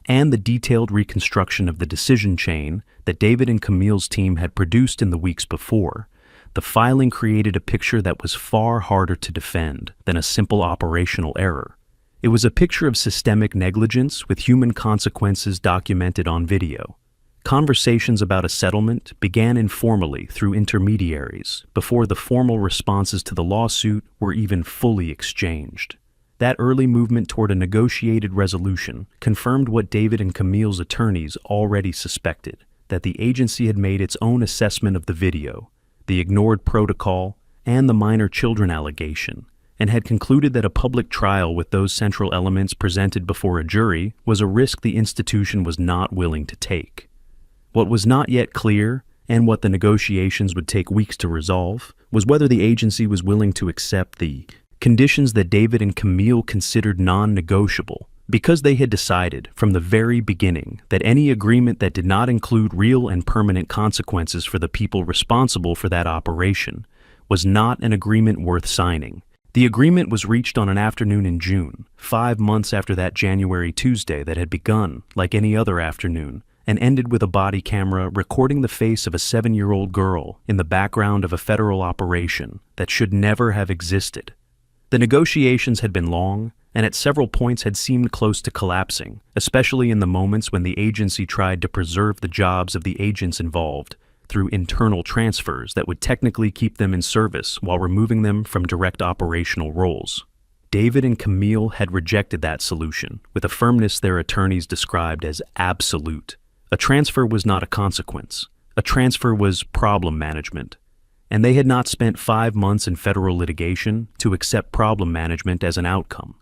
and the detailed reconstruction of the decision chain that David and Camille's team had produced in the weeks before, the filing created a picture that was far harder to defend than a simple operational error. It was a picture of systemic negligence with human consequences documented on video. Conversations about a settlement began informally through intermediaries before the formal responses to the lawsuit were even fully exchanged. That early movement toward a negotiated resolution confirmed what David and Camille's attorneys already suspected, that the agency had made its own assessment of the video, the ignored protocol, and the minor children allegation, and had concluded that a public trial with those central elements presented before a jury was a risk the institution was not willing to take. What was not yet clear, and what the negotiations would take weeks to resolve, was whether the agency was willing to accept the conditions that David and Camille considered non-negotiable, because they had decided from the very beginning that any agreement that did not include real and permanent consequences for the people responsible for that operation was not an agreement worth signing. The agreement was reached on an afternoon in June, 5 months after that January Tuesday that had begun like any other afternoon, and ended with a body camera recording the face of a 7-year-old girl in the background of a federal operation that should never have existed. The negotiations had been long, and at several points had seemed close to collapsing, especially in the moments when the agency tried to preserve the jobs of the agents involved through internal transfers that would technically keep them in service while removing them from direct operational roles. David and Camille had rejected that solution with a firmness their attorneys described as absolute. A transfer was not a consequence. A transfer was problem management. And they had not spent 5 months in federal litigation to accept problem management as an outcome.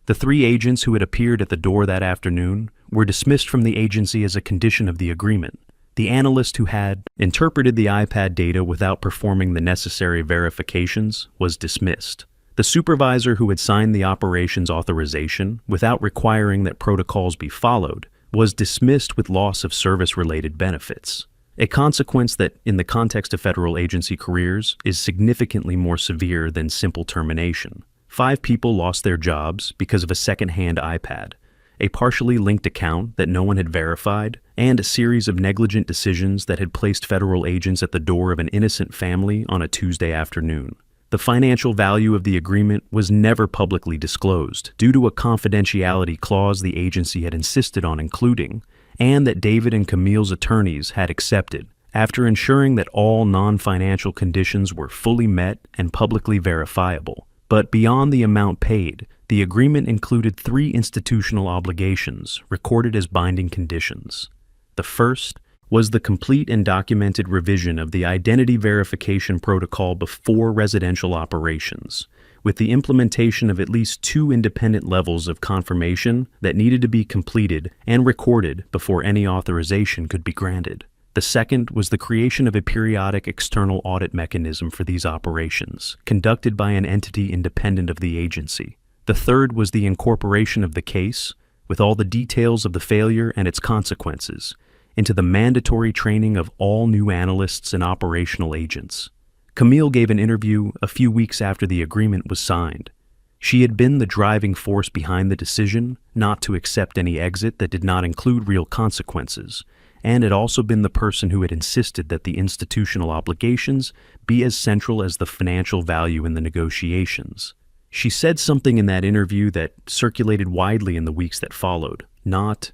The 3 agents who had appeared at the door that afternoon were dismissed from the agency as a condition of the agreement. The analyst who had interpreted the iPad data without performing the necessary verifications was dismissed. The supervisor who had signed the operations authorization without requiring that protocols be followed was dismissed with loss of service-related benefits. A consequence that, in the context of federal agency careers, is significantly more severe than simple termination. 5 people lost their jobs because of a second-hand iPad, a partially linked account that no one had verified, and a series of negligent decisions that had placed federal agents at the door of an innocent family on a Tuesday afternoon. The financial value of the agreement was never publicly disclosed due to a confidentiality clause the agency had insisted on including, and that David and Camille's attorneys had accepted, after ensuring that all non-financial conditions were fully met and publicly verifiable. But beyond the amount paid, the agreement included 3 institutional obligations recorded as binding conditions. The first was the complete and documented revision of the identity verification protocol before residential operations, with the implementation of at least 2 independent levels of confirmation that needed to be completed and recorded before any authorization could be granted. The second was the creation of a periodic external audit mechanism for these operations, conducted by an entity independent of the agency. The third was the incorporation of the case, with all the details of the failure and its consequences, into the mandatory training of all new analysts and operational agents. Camille gave an interview a few weeks after the agreement was signed. She had been the driving force behind the decision not to accept any exit that did not include real consequences, and had also been the person who had insisted that the institutional obligations be as central as the financial value in the negotiations. She said something in that interview that circulated widely in the weeks that followed, not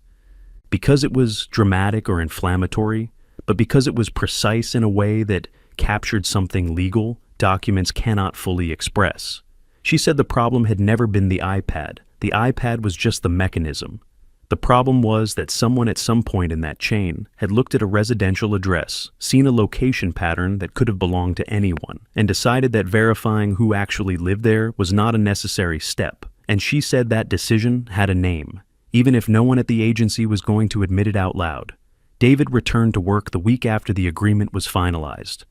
because it was dramatic or inflammatory, but because it was precise in a way that captured something legal documents cannot fully express. She said the problem had never been the iPad. The iPad was just the mechanism. The problem was that someone at some point in that chain had looked at a residential address, seen a location pattern that could have belonged to anyone, and decided that verifying who actually lived there was not a necessary step. And she said that decision had a name, even if no one at the agency was going to admit it out loud. David returned to work the week after the agreement was finalized.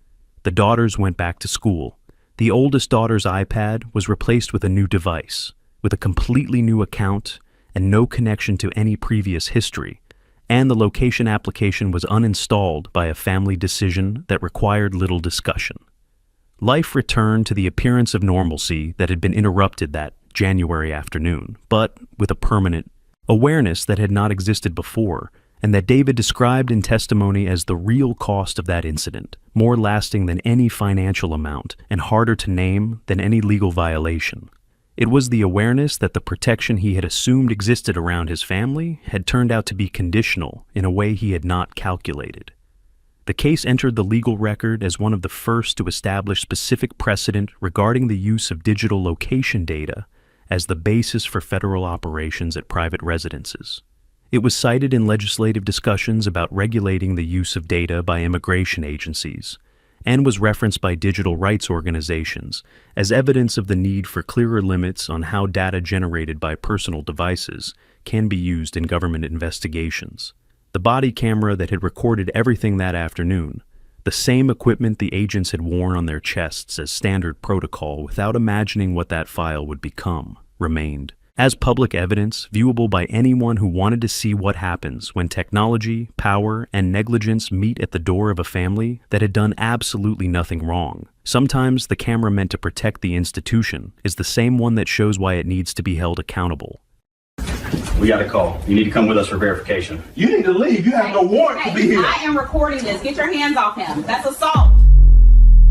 The daughters went back to school. The oldest daughter's iPad was replaced with a new device, with a completely new account and no connection to any previous history, and the location application was uninstalled by a family decision that required little discussion. Life returned to the appearance of normalcy that had been interrupted that January afternoon, but with a permanent awareness that had not existed before, and that David described in testimony as the real cost of that incident, more lasting than any financial amount and harder to name than any legal violation. It was the awareness that the protection he had assumed existed around his family had turned out to be conditional in a way he had not calculated. The case entered the legal record as one of the first to establish specific precedent regarding the use of digital location data as the basis for federal operations at private residences. It was cited in legislative discussions about regulating the use of data by immigration agencies, and was referenced by digital rights organizations as evidence of the need for clearer limits on how data generated by personal devices can be used in government investigations. The body camera that had recorded everything that afternoon, the same equipment the agents had worn on their chests as standard protocol without imagining what that file would become, remained as public evidence viewable by anyone who wanted to see what happens when technology, power, and negligence meet at the door of a family that had done absolutely nothing wrong. Sometimes the camera meant to protect the institution is the same one that shows why it needs to be held accountable. We got a call. You need to come with us for verification. You need to leave. You have no warrant to be here. I am recording this. Get your hands off him. That's assault.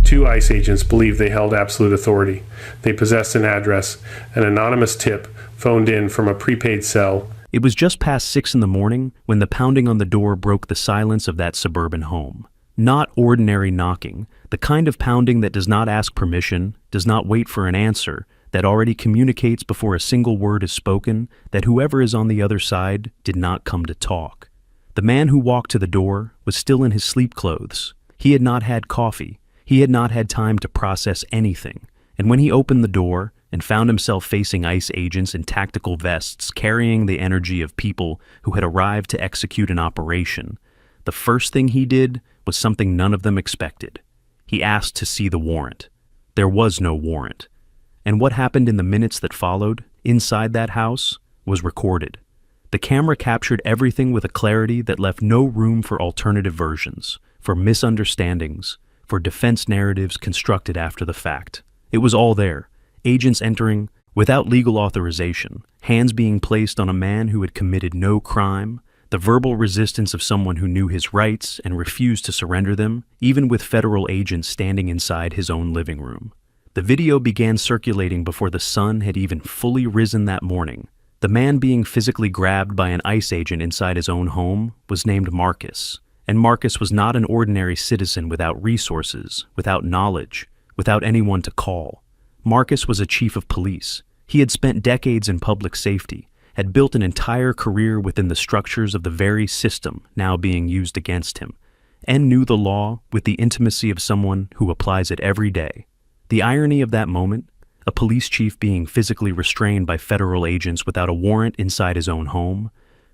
2 ICE agents believed they held absolute authority. They possessed an address. An anonymous tip phoned in from a prepaid cell. It was just past 6 a.m. when the pounding on the door broke the silence of that suburban home. Not ordinary knocking, the kind of pounding that does not ask permission, does not wait for an answer, that already communicates before a single word is spoken that whoever is on the other side did not come to talk. The man who walked to the door was still in his sleep clothes. He had not had coffee. He had not had time to process anything. And when he opened the door and found himself facing ICE agents in tactical vests carrying the energy of people who had arrived to execute an operation, the first thing he did was something none of them expected. He asked to see the warrant. There was no warrant. And what happened in the minutes that followed, inside that house, was recorded. The camera captured everything with a clarity that left no room for alternative versions, for misunderstandings, for defense narratives constructed after the fact. It was all there. Agents entering without legal authorization, hands being placed on a man who had committed no crime, the verbal resistance of someone who knew his rights and refused to surrender them, even with federal agents standing inside his own living room. The video began circulating before the sun had even fully risen that morning. The man being physically grabbed by an ICE agent inside his own home was named Marcus. And Marcus was not an ordinary citizen without resources, without knowledge, without anyone to call. Marcus was a chief of police. He had spent decades in public safety, had built an entire career within the structures of the very system now being used against him, and knew the law with the intimacy of someone who applies it every day. The irony of that moment, a police chief being physically restrained by federal agents without a warrant inside his own home,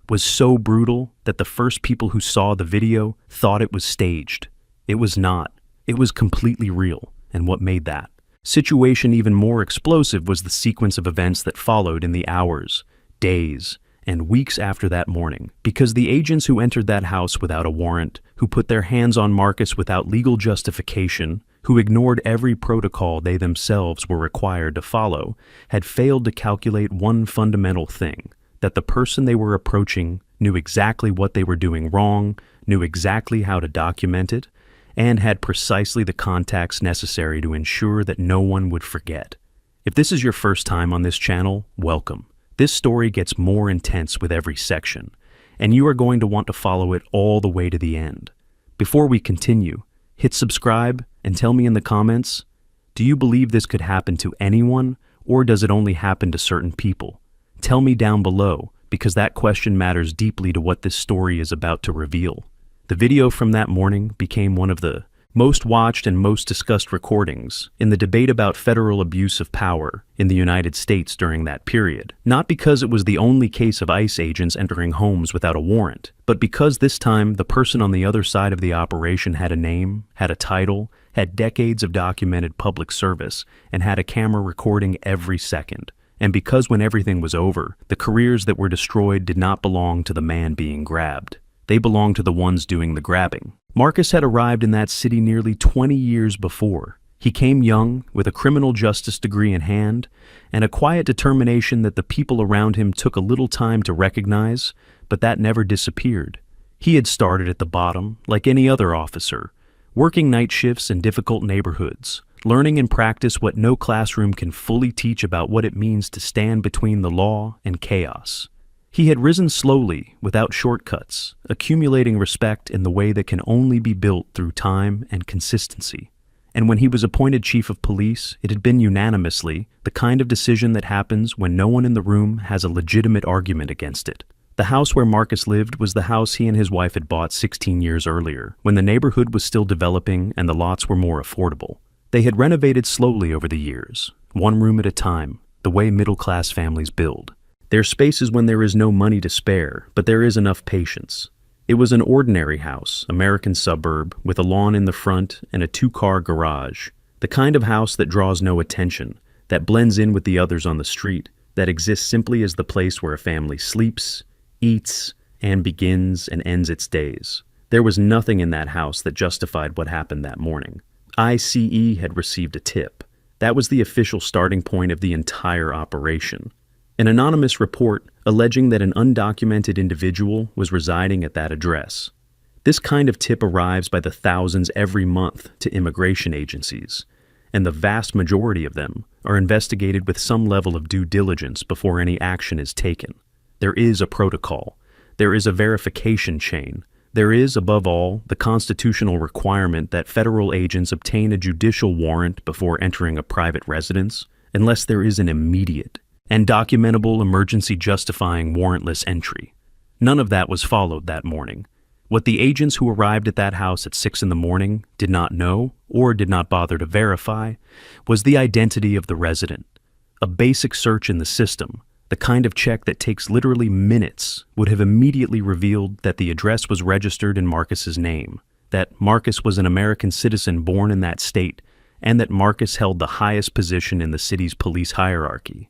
was so brutal that the first people who saw the video thought it was staged. It was not. It was completely real, and what made that situation even more explosive was the sequence of events that followed in the hours, days, and weeks after that morning, because the agents who entered that house without a warrant, who put their hands on Marcus without legal justification, who ignored every protocol they themselves were required to follow, had failed to calculate one fundamental thing: that the person they were approaching knew exactly what they were doing wrong, knew exactly how to document it, and had precisely the contacts necessary to ensure that no one would forget. If this is your first time on this channel, welcome. This story gets more intense with every section, and you are going to want to follow it all the way to the end. Before we continue, hit subscribe and tell me in the comments, do you believe this could happen to anyone, or does it only happen to certain people? Tell me down below, because that question matters deeply to what this story is about to reveal. The video from that morning became one of the most watched and most discussed recordings in the debate about federal abuse of power in the United States during that period. Not because it was the only case of ICE agents entering homes without a warrant, but because this time the person on the other side of the operation had a name, had a title, had decades of documented public service, and had a camera recording every second. And because when everything was over, the careers that were destroyed did not belong to the man being grabbed. They belonged to the ones doing the grabbing. Marcus had arrived in that city nearly 20 years before. He came young, with a criminal justice degree in hand, and a quiet determination that the people around him took a little time to recognize, but that never disappeared. He had started at the bottom, like any other officer, working night shifts in difficult neighborhoods, learning in practice what no classroom can fully teach about what it means to stand between the law and chaos. He had risen slowly, without shortcuts, accumulating respect in the way that can only be built through time and consistency. And when he was appointed chief of police, it had been unanimously the kind of decision that happens when no one in the room has a legitimate argument against it. The house where Marcus lived was the house he and his wife had bought 16 years earlier, when the neighborhood was still developing and the lots were more affordable. They had renovated slowly over the years, one room at a time, the way middle-class families build. There's spaces when there is no money to spare, but there is enough patience. It was an ordinary house, American suburb, with a lawn in the front and a 2-car garage. The kind of house that draws no attention, that blends in with the others on the street, that exists simply as the place where a family sleeps, eats, and begins and ends its days. There was nothing in that house that justified what happened that morning. ICE had received a tip. That was the official starting point of the entire operation. An anonymous report alleging that an undocumented individual was residing at that address. This kind of tip arrives by the thousands every month to immigration agencies, and the vast majority of them are investigated with some level of due diligence before any action is taken. There is a protocol. There is a verification chain. There is, above all, the constitutional requirement that federal agents obtain a judicial warrant before entering a private residence, unless there is an immediate and documentable emergency justifying warrantless entry. None of that was followed that morning. What the agents who arrived at that house at 6 in the morning did not know, or did not bother to verify, was the identity of the resident. A basic search in the system, the kind of check that takes literally minutes, would have immediately revealed that the address was registered in Marcus's name, that Marcus was an American citizen born in that state, and that Marcus held the highest position in the city's police hierarchy.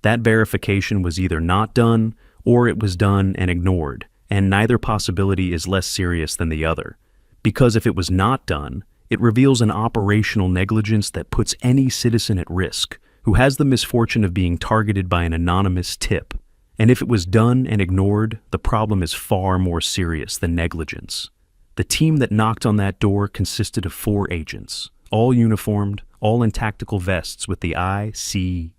That verification was either not done, or it was done and ignored, and neither possibility is less serious than the other. Because if it was not done, it reveals an operational negligence that puts any citizen at risk, who has the misfortune of being targeted by an anonymous tip. And if it was done and ignored, the problem is far more serious than negligence. The team that knocked on that door consisted of 4 agents, all uniformed, all in tactical vests with the ICE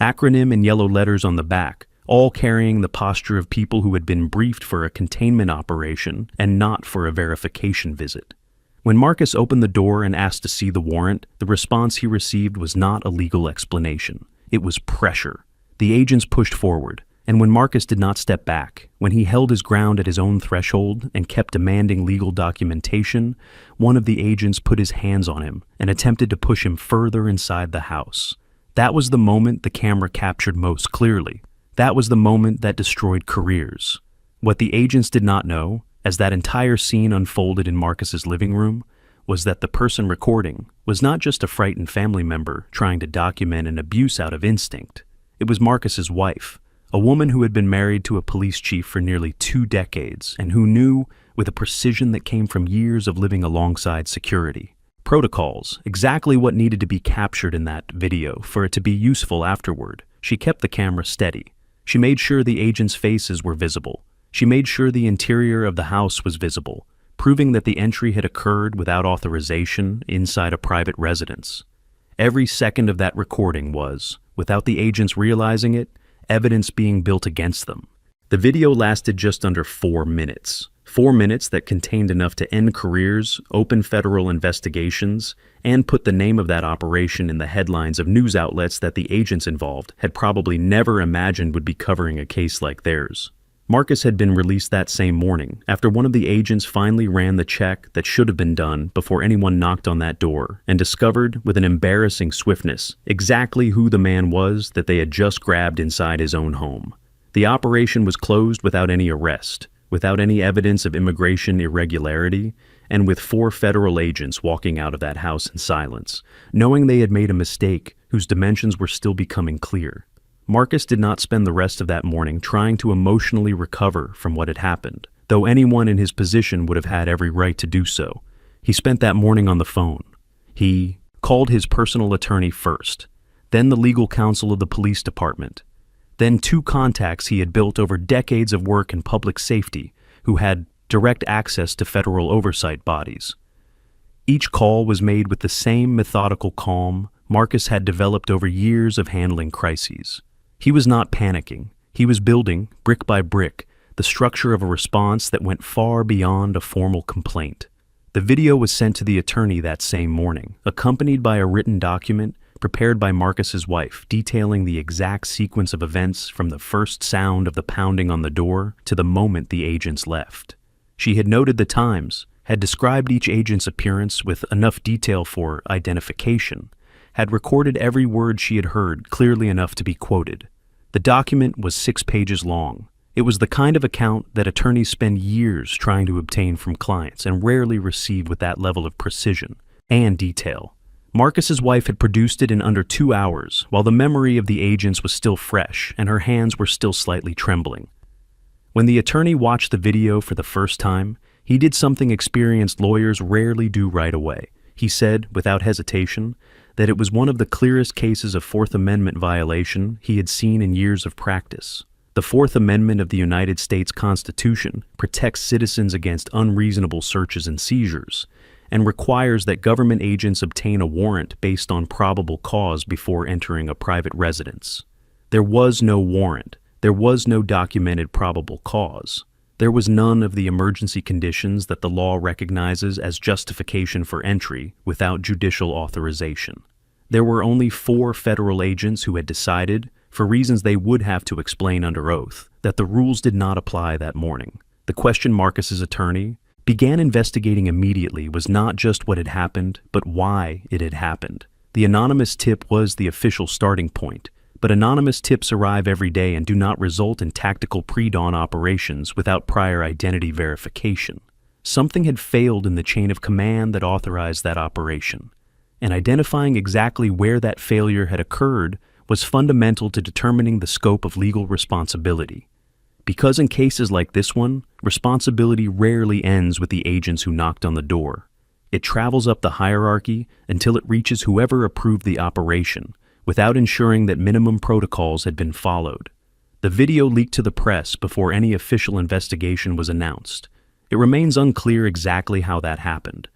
acronym in yellow letters on the back, all carrying the posture of people who had been briefed for a containment operation and not for a verification visit. When Marcus opened the door and asked to see the warrant, the response he received was not a legal explanation. It was pressure. The agents pushed forward, and when Marcus did not step back, when he held his ground at his own threshold and kept demanding legal documentation, one of the agents put his hands on him and attempted to push him further inside the house. That was the moment the camera captured most clearly. That was the moment that destroyed careers. What the agents did not know, as that entire scene unfolded in Marcus's living room, was that the person recording was not just a frightened family member trying to document an abuse out of instinct. It was Marcus's wife, a woman who had been married to a police chief for nearly 2 decades and who knew, with a precision that came from years of living alongside security protocols, exactly what needed to be captured in that video for it to be useful afterward. She kept the camera steady. She made sure the agents' faces were visible. She made sure the interior of the house was visible, proving that the entry had occurred without authorization inside a private residence. Every second of that recording was, without the agents realizing it, evidence being built against them. The video lasted just under 4 minutes. 4 minutes that contained enough to end careers, open federal investigations, and put the name of that operation in the headlines of news outlets that the agents involved had probably never imagined would be covering a case like theirs. Marcus had been released that same morning after one of the agents finally ran the check that should have been done before anyone knocked on that door and discovered, with an embarrassing swiftness, exactly who the man was that they had just grabbed inside his own home. The operation was closed without any arrest, without any evidence of immigration irregularity, and with 4 federal agents walking out of that house in silence, knowing they had made a mistake whose dimensions were still becoming clear. Marcus did not spend the rest of that morning trying to emotionally recover from what had happened, though anyone in his position would have had every right to do so. He spent that morning on the phone. He called his personal attorney first, then the legal counsel of the police department, then 2 contacts he had built over decades of work in public safety who had direct access to federal oversight bodies. Each call was made with the same methodical calm Marcus had developed over years of handling crises. He was not panicking. He was building, brick by brick, the structure of a response that went far beyond a formal complaint. The video was sent to the attorney that same morning, accompanied by a written document prepared by Marcus's wife, detailing the exact sequence of events from the first sound of the pounding on the door to the moment the agents left. She had noted the times, had described each agent's appearance with enough detail for identification, had recorded every word she had heard clearly enough to be quoted. The document was 6 pages long. It was the kind of account that attorneys spend years trying to obtain from clients and rarely receive with that level of precision and detail. Marcus's wife had produced it in under 2 hours, while the memory of the agents was still fresh and her hands were still slightly trembling. When the attorney watched the video for the first time, he did something experienced lawyers rarely do right away. He said, without hesitation, that it was one of the clearest cases of Fourth Amendment violation he had seen in years of practice. The Fourth Amendment of the United States Constitution protects citizens against unreasonable searches and seizures, and requires that government agents obtain a warrant based on probable cause before entering a private residence. There was no warrant. There was no documented probable cause. There was none of the emergency conditions that the law recognizes as justification for entry without judicial authorization. There were only 4 federal agents who had decided, for reasons they would have to explain under oath, that the rules did not apply that morning. The question Marcus's attorney began investigating immediately was not just what had happened, but why it had happened. The anonymous tip was the official starting point, but anonymous tips arrive every day and do not result in tactical pre-dawn operations without prior identity verification. Something had failed in the chain of command that authorized that operation, and identifying exactly where that failure had occurred was fundamental to determining the scope of legal responsibility. Because in cases like this one, responsibility rarely ends with the agents who knocked on the door. It travels up the hierarchy until it reaches whoever approved the operation, without ensuring that minimum protocols had been followed. The video leaked to the press before any official investigation was announced. It remains unclear exactly how that happened.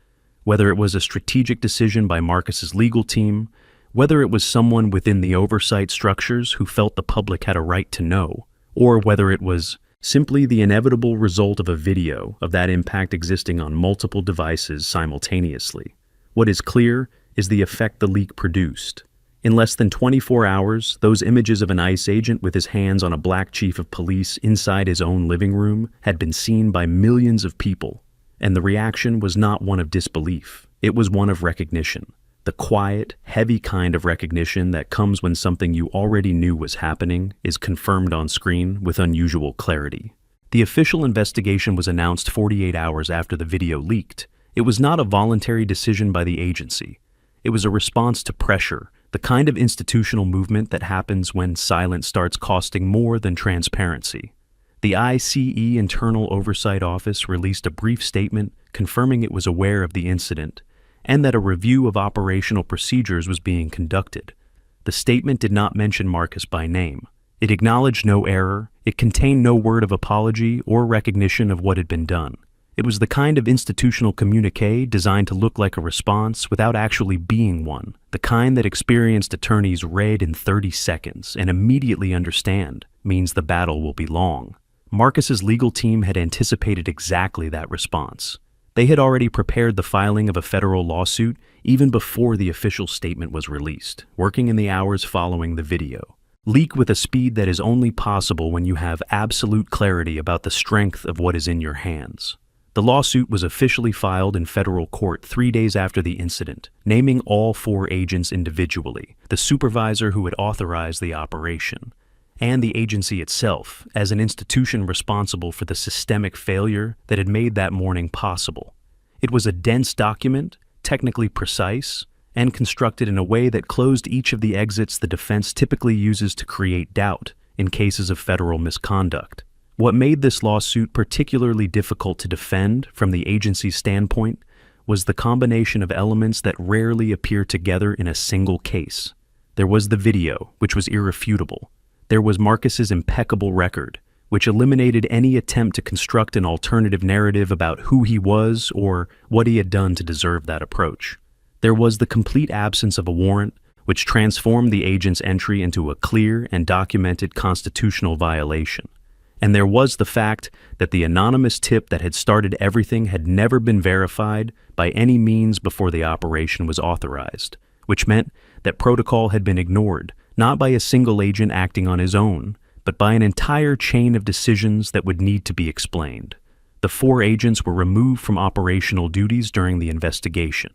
whether it was a strategic decision by Marcus's legal team, whether it was someone within the oversight structures who felt the public had a right to know, or whether it was simply the inevitable result of a video of that impact existing on multiple devices simultaneously. What is clear is the effect the leak produced. In less than 24 hours, those images of an ICE agent with his hands on a black chief of police inside his own living room had been seen by millions of people, and the reaction was not one of disbelief. It was one of recognition. The quiet, heavy kind of recognition that comes when something you already knew was happening is confirmed on screen with unusual clarity. The official investigation was announced 48 hours after the video leaked. It was not a voluntary decision by the agency. It was a response to pressure, the kind of institutional movement that happens when silence starts costing more than transparency. The ICE Internal Oversight Office released a brief statement confirming it was aware of the incident and that a review of operational procedures was being conducted. The statement did not mention Marcus by name. It acknowledged no error, it contained no word of apology or recognition of what had been done. It was the kind of institutional communiqué designed to look like a response without actually being one, the kind that experienced attorneys read in 30 seconds and immediately understand means the battle will be long. Marcus's legal team had anticipated exactly that response. They had already prepared the filing of a federal lawsuit even before the official statement was released, working in the hours following the video. Leak with a speed that is only possible when you have absolute clarity about the strength of what is in your hands. The lawsuit was officially filed in federal court 3 days after the incident, naming all 4 agents individually, the supervisor who had authorized the operation, and the agency itself as an institution responsible for the systemic failure that had made that morning possible. It was a dense document, technically precise, and constructed in a way that closed each of the exits the defense typically uses to create doubt in cases of federal misconduct. What made this lawsuit particularly difficult to defend from the agency's standpoint was the combination of elements that rarely appear together in a single case. There was the video, which was irrefutable. There was Marcus's impeccable record, which eliminated any attempt to construct an alternative narrative about who he was or what he had done to deserve that approach. There was the complete absence of a warrant, which transformed the agent's entry into a clear and documented constitutional violation. And there was the fact that the anonymous tip that had started everything had never been verified by any means before the operation was authorized, which meant that protocol had been ignored, not by a single agent acting on his own, but by an entire chain of decisions that would need to be explained. The 4 agents were removed from operational duties during the investigation.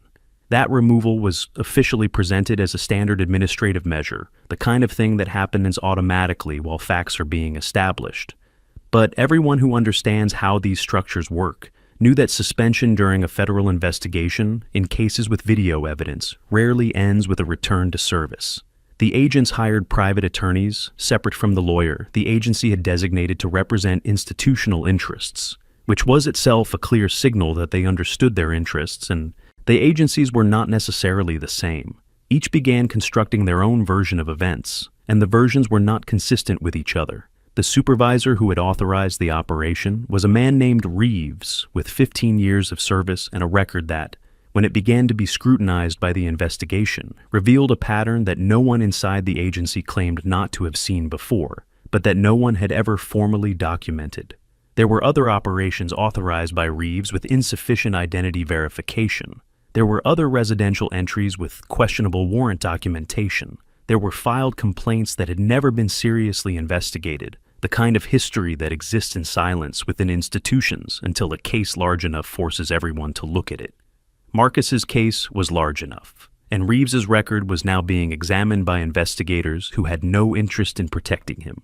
That removal was officially presented as a standard administrative measure, the kind of thing that happens automatically while facts are being established. But everyone who understands how these structures work knew that suspension during a federal investigation, in cases with video evidence, rarely ends with a return to service. The agents hired private attorneys, separate from the lawyer the agency had designated to represent institutional interests, which was itself a clear signal that they understood their interests, and the agencies were not necessarily the same. Each began constructing their own version of events, and the versions were not consistent with each other. The supervisor who had authorized the operation was a man named Reeves, with 15 years of service and a record that, when it began to be scrutinized by the investigation, revealed a pattern that no one inside the agency claimed not to have seen before, but that no one had ever formally documented. There were other operations authorized by Reeves with insufficient identity verification. There were other residential entries with questionable warrant documentation. There were filed complaints that had never been seriously investigated, the kind of history that exists in silence within institutions until a case large enough forces everyone to look at it. Marcus's case was large enough, and Reeves's record was now being examined by investigators who had no interest in protecting him.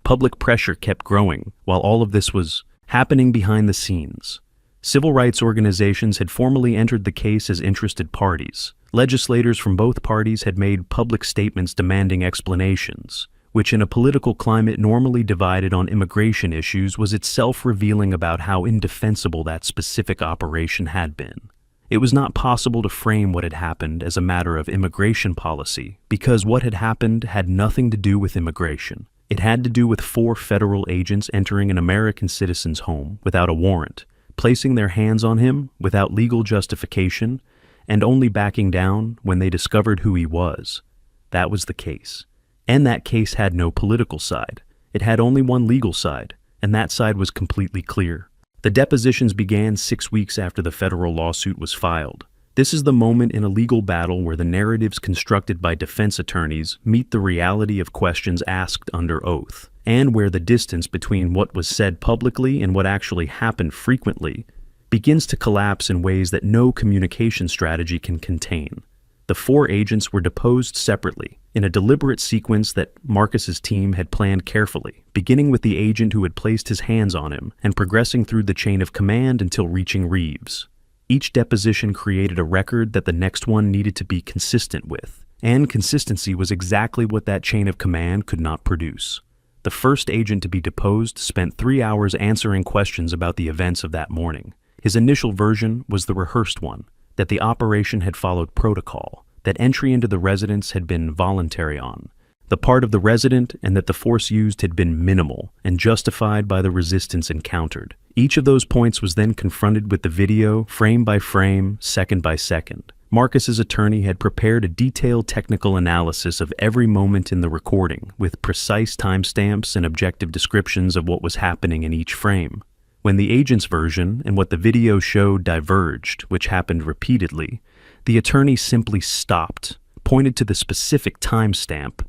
Public pressure kept growing while all of this was happening behind the scenes. Civil rights organizations had formally entered the case as interested parties. Legislators from both parties had made public statements demanding explanations, which in a political climate normally divided on immigration issues was itself revealing about how indefensible that specific operation had been. It was not possible to frame what had happened as a matter of immigration policy, because what had happened had nothing to do with immigration. It had to do with 4 federal agents entering an American citizen's home without a warrant, placing their hands on him without legal justification, and only backing down when they discovered who he was. That was the case. And that case had no political side. It had only one legal side, and that side was completely clear. The depositions began 6 weeks after the federal lawsuit was filed. This is the moment in a legal battle where the narratives constructed by defense attorneys meet the reality of questions asked under oath, and where the distance between what was said publicly and what actually happened frequently begins to collapse in ways that no communication strategy can contain. The 4 agents were deposed separately, in a deliberate sequence that Marcus's team had planned carefully, beginning with the agent who had placed his hands on him and progressing through the chain of command until reaching Reeves. Each deposition created a record that the next one needed to be consistent with, and consistency was exactly what that chain of command could not produce. The first agent to be deposed spent 3 hours answering questions about the events of that morning. His initial version was the rehearsed one, that the operation had followed protocol, that entry into the residence had been voluntary on the part of the resident, and that the force used had been minimal and justified by the resistance encountered. Each of those points was then confronted with the video, frame by frame, second by second. Marcus's attorney had prepared a detailed technical analysis of every moment in the recording, with precise timestamps and objective descriptions of what was happening in each frame. When the agent's version and what the video showed diverged, which happened repeatedly, the attorney simply stopped, pointed to the specific timestamp,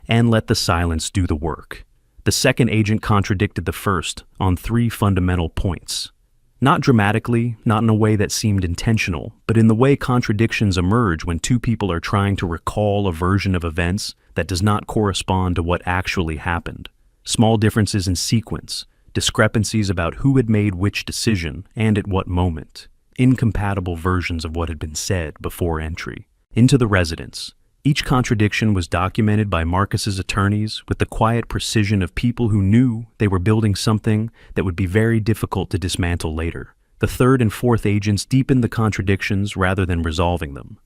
and let the silence do the work. The second agent contradicted the first on 3 fundamental points. Not dramatically, not in a way that seemed intentional, but in the way contradictions emerge when 2 people are trying to recall a version of events that does not correspond to what actually happened. Small differences in sequence, discrepancies about who had made which decision and at what moment. Incompatible versions of what had been said before entry into the residence. Each contradiction was documented by Marcus's attorneys with the quiet precision of people who knew they were building something that would be very difficult to dismantle later. The third and fourth agents deepened the contradictions rather than resolving them.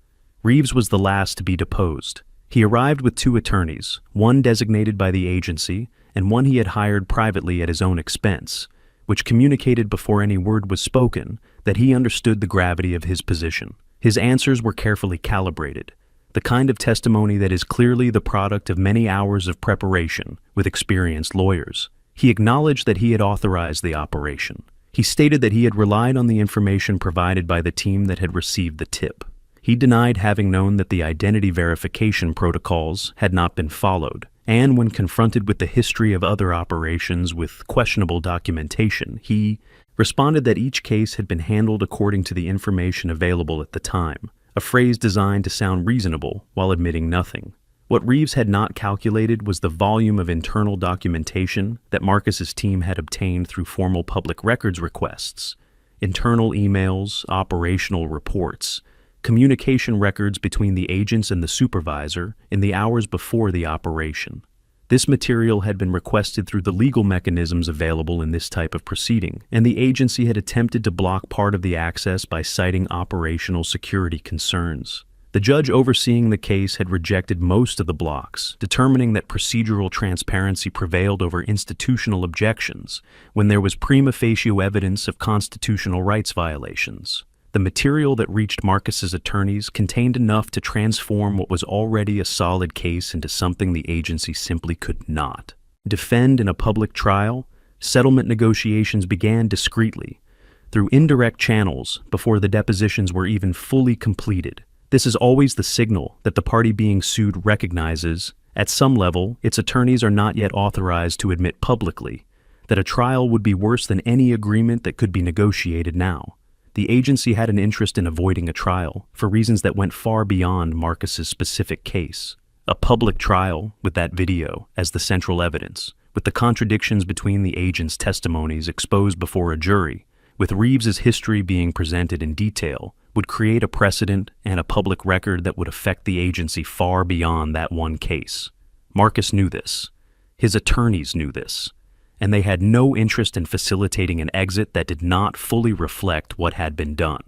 Reeves was the last to be deposed. He arrived with 2 attorneys, one designated by the agency and one he had hired privately at his own expense, which communicated before any word was spoken that he understood the gravity of his position. His answers were carefully calibrated, the kind of testimony that is clearly the product of many hours of preparation with experienced lawyers. He acknowledged that he had authorized the operation. He stated that he had relied on the information provided by the team that had received the tip. He denied having known that the identity verification protocols had not been followed, and when confronted with the history of other operations with questionable documentation, he responded that each case had been handled according to the information available at the time, a phrase designed to sound reasonable while admitting nothing. What Reeves had not calculated was the volume of internal documentation that Marcus's team had obtained through formal public records requests, internal emails, operational reports, communication records between the agents and the supervisor in the hours before the operation. This material had been requested through the legal mechanisms available in this type of proceeding, and the agency had attempted to block part of the access by citing operational security concerns. The judge overseeing the case had rejected most of the blocks, determining that procedural transparency prevailed over institutional objections when there was prima facie evidence of constitutional rights violations. The material that reached Marcus's attorneys contained enough to transform what was already a solid case into something the agency simply could not defend in a public trial. Settlement negotiations began discreetly, through indirect channels, before the depositions were even fully completed. This is always the signal that the party being sued recognizes, at some level, its attorneys are not yet authorized to admit publicly that a trial would be worse than any agreement that could be negotiated now. The agency had an interest in avoiding a trial for reasons that went far beyond Marcus's specific case. A public trial with that video as the central evidence, with the contradictions between the agents' testimonies exposed before a jury, with Reeves's history being presented in detail, would create a precedent and a public record that would affect the agency far beyond that one case. Marcus knew this. His attorneys knew this. And they had no interest in facilitating an exit that did not fully reflect what had been done.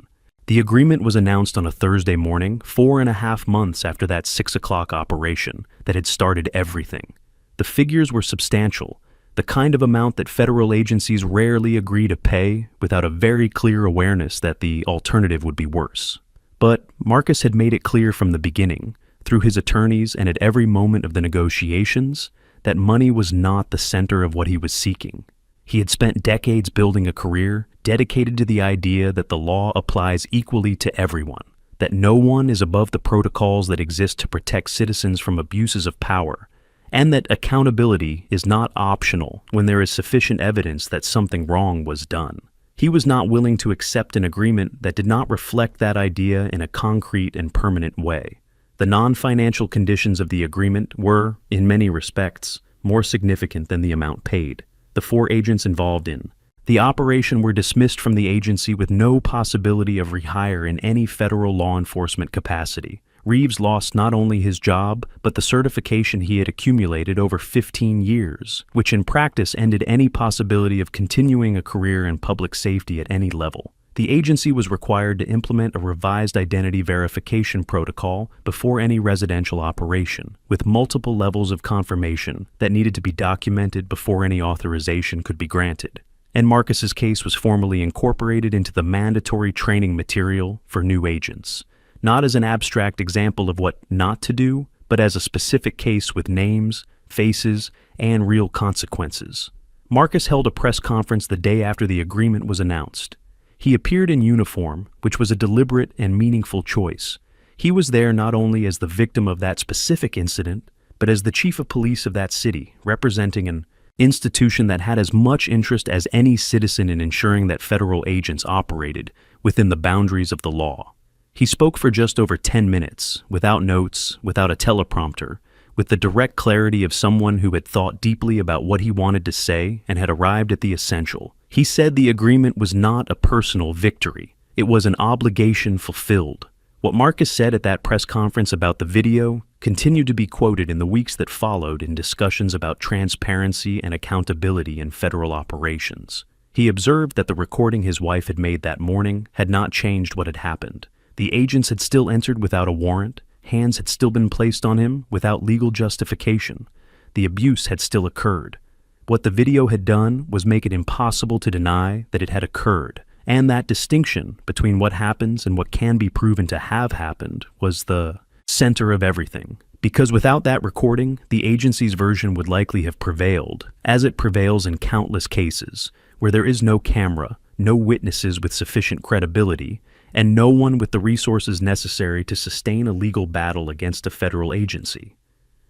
The agreement was announced on a Thursday morning, 4.5 months after that 6 o'clock operation that had started everything. The figures were substantial, the kind of amount that federal agencies rarely agree to pay without a very clear awareness that the alternative would be worse. But Marcus had made it clear from the beginning, through his attorneys and at every moment of the negotiations, that money was not the center of what he was seeking. He had spent decades building a career dedicated to the idea that the law applies equally to everyone, that no one is above the protocols that exist to protect citizens from abuses of power, and that accountability is not optional when there is sufficient evidence that something wrong was done. He was not willing to accept an agreement that did not reflect that idea in a concrete and permanent way. The non-financial conditions of the agreement were, in many respects, more significant than the amount paid. The 4 agents involved in the operation were dismissed from the agency with no possibility of rehire in any federal law enforcement capacity. Reeves lost not only his job, but the certification he had accumulated over 15 years, which in practice ended any possibility of continuing a career in public safety at any level. The agency was required to implement a revised identity verification protocol before any residential operation, with multiple levels of confirmation that needed to be documented before any authorization could be granted. And Marcus's case was formally incorporated into the mandatory training material for new agents, not as an abstract example of what not to do, but as a specific case with names, faces, and real consequences. Marcus held a press conference the day after the agreement was announced. He appeared in uniform, which was a deliberate and meaningful choice. He was there not only as the victim of that specific incident, but as the chief of police of that city, representing an institution that had as much interest as any citizen in ensuring that federal agents operated within the boundaries of the law. He spoke for just over 10 minutes, without notes, without a teleprompter, with the direct clarity of someone who had thought deeply about what he wanted to say and had arrived at the essential. He said the agreement was not a personal victory. It was an obligation fulfilled. What Marcus said at that press conference about the video continued to be quoted in the weeks that followed in discussions about transparency and accountability in federal operations. He observed that the recording his wife had made that morning had not changed what had happened. The agents had still entered without a warrant, hands had still been placed on him without legal justification. The abuse had still occurred. What the video had done was make it impossible to deny that it had occurred, and that distinction between what happens and what can be proven to have happened was the center of everything. Because without that recording, the agency's version would likely have prevailed, as it prevails in countless cases, where there is no camera, no witnesses with sufficient credibility, and no one with the resources necessary to sustain a legal battle against a federal agency.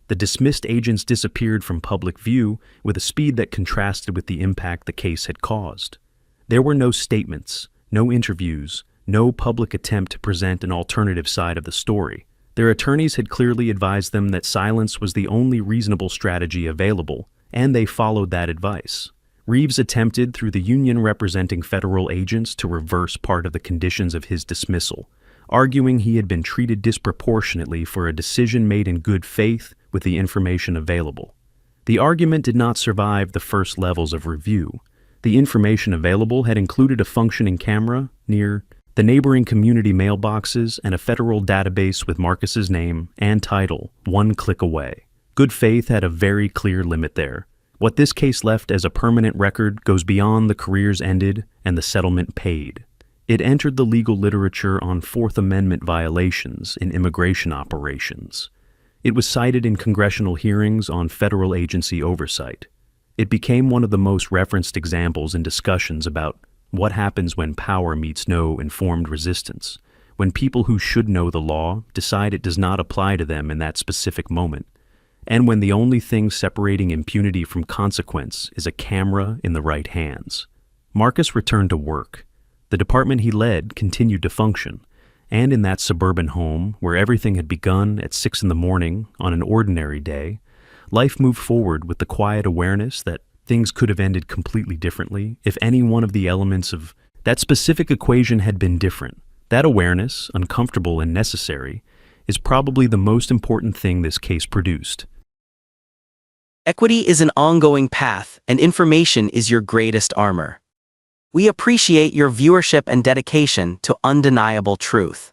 The dismissed agents disappeared from public view with a speed that contrasted with the impact the case had caused. There were no statements, no interviews, no public attempt to present an alternative side of the story. Their attorneys had clearly advised them that silence was the only reasonable strategy available, and they followed that advice. Reeves attempted, through the union representing federal agents, to reverse part of the conditions of his dismissal, arguing he had been treated disproportionately for a decision made in good faith with the information available. The argument did not survive the first levels of review. The information available had included a functioning camera near the neighboring community mailboxes and a federal database with Marcus's name and title 1 click away. Good faith had a very clear limit there. What this case left as a permanent record goes beyond the careers ended and the settlement paid. It entered the legal literature on Fourth Amendment violations in immigration operations. It was cited in congressional hearings on federal agency oversight. It became one of the most referenced examples in discussions about what happens when power meets no informed resistance, when people who should know the law decide it does not apply to them in that specific moment, and when the only thing separating impunity from consequence is a camera in the right hands. Marcus returned to work. The department he led continued to function, and in that suburban home, where everything had begun at 6 a.m. on an ordinary day, life moved forward with the quiet awareness that things could have ended completely differently if any one of the elements of that specific equation had been different. That awareness, uncomfortable and necessary, is probably the most important thing this case produced. Equity is an ongoing path, and information is your greatest armor. We appreciate your viewership and dedication to undeniable truth.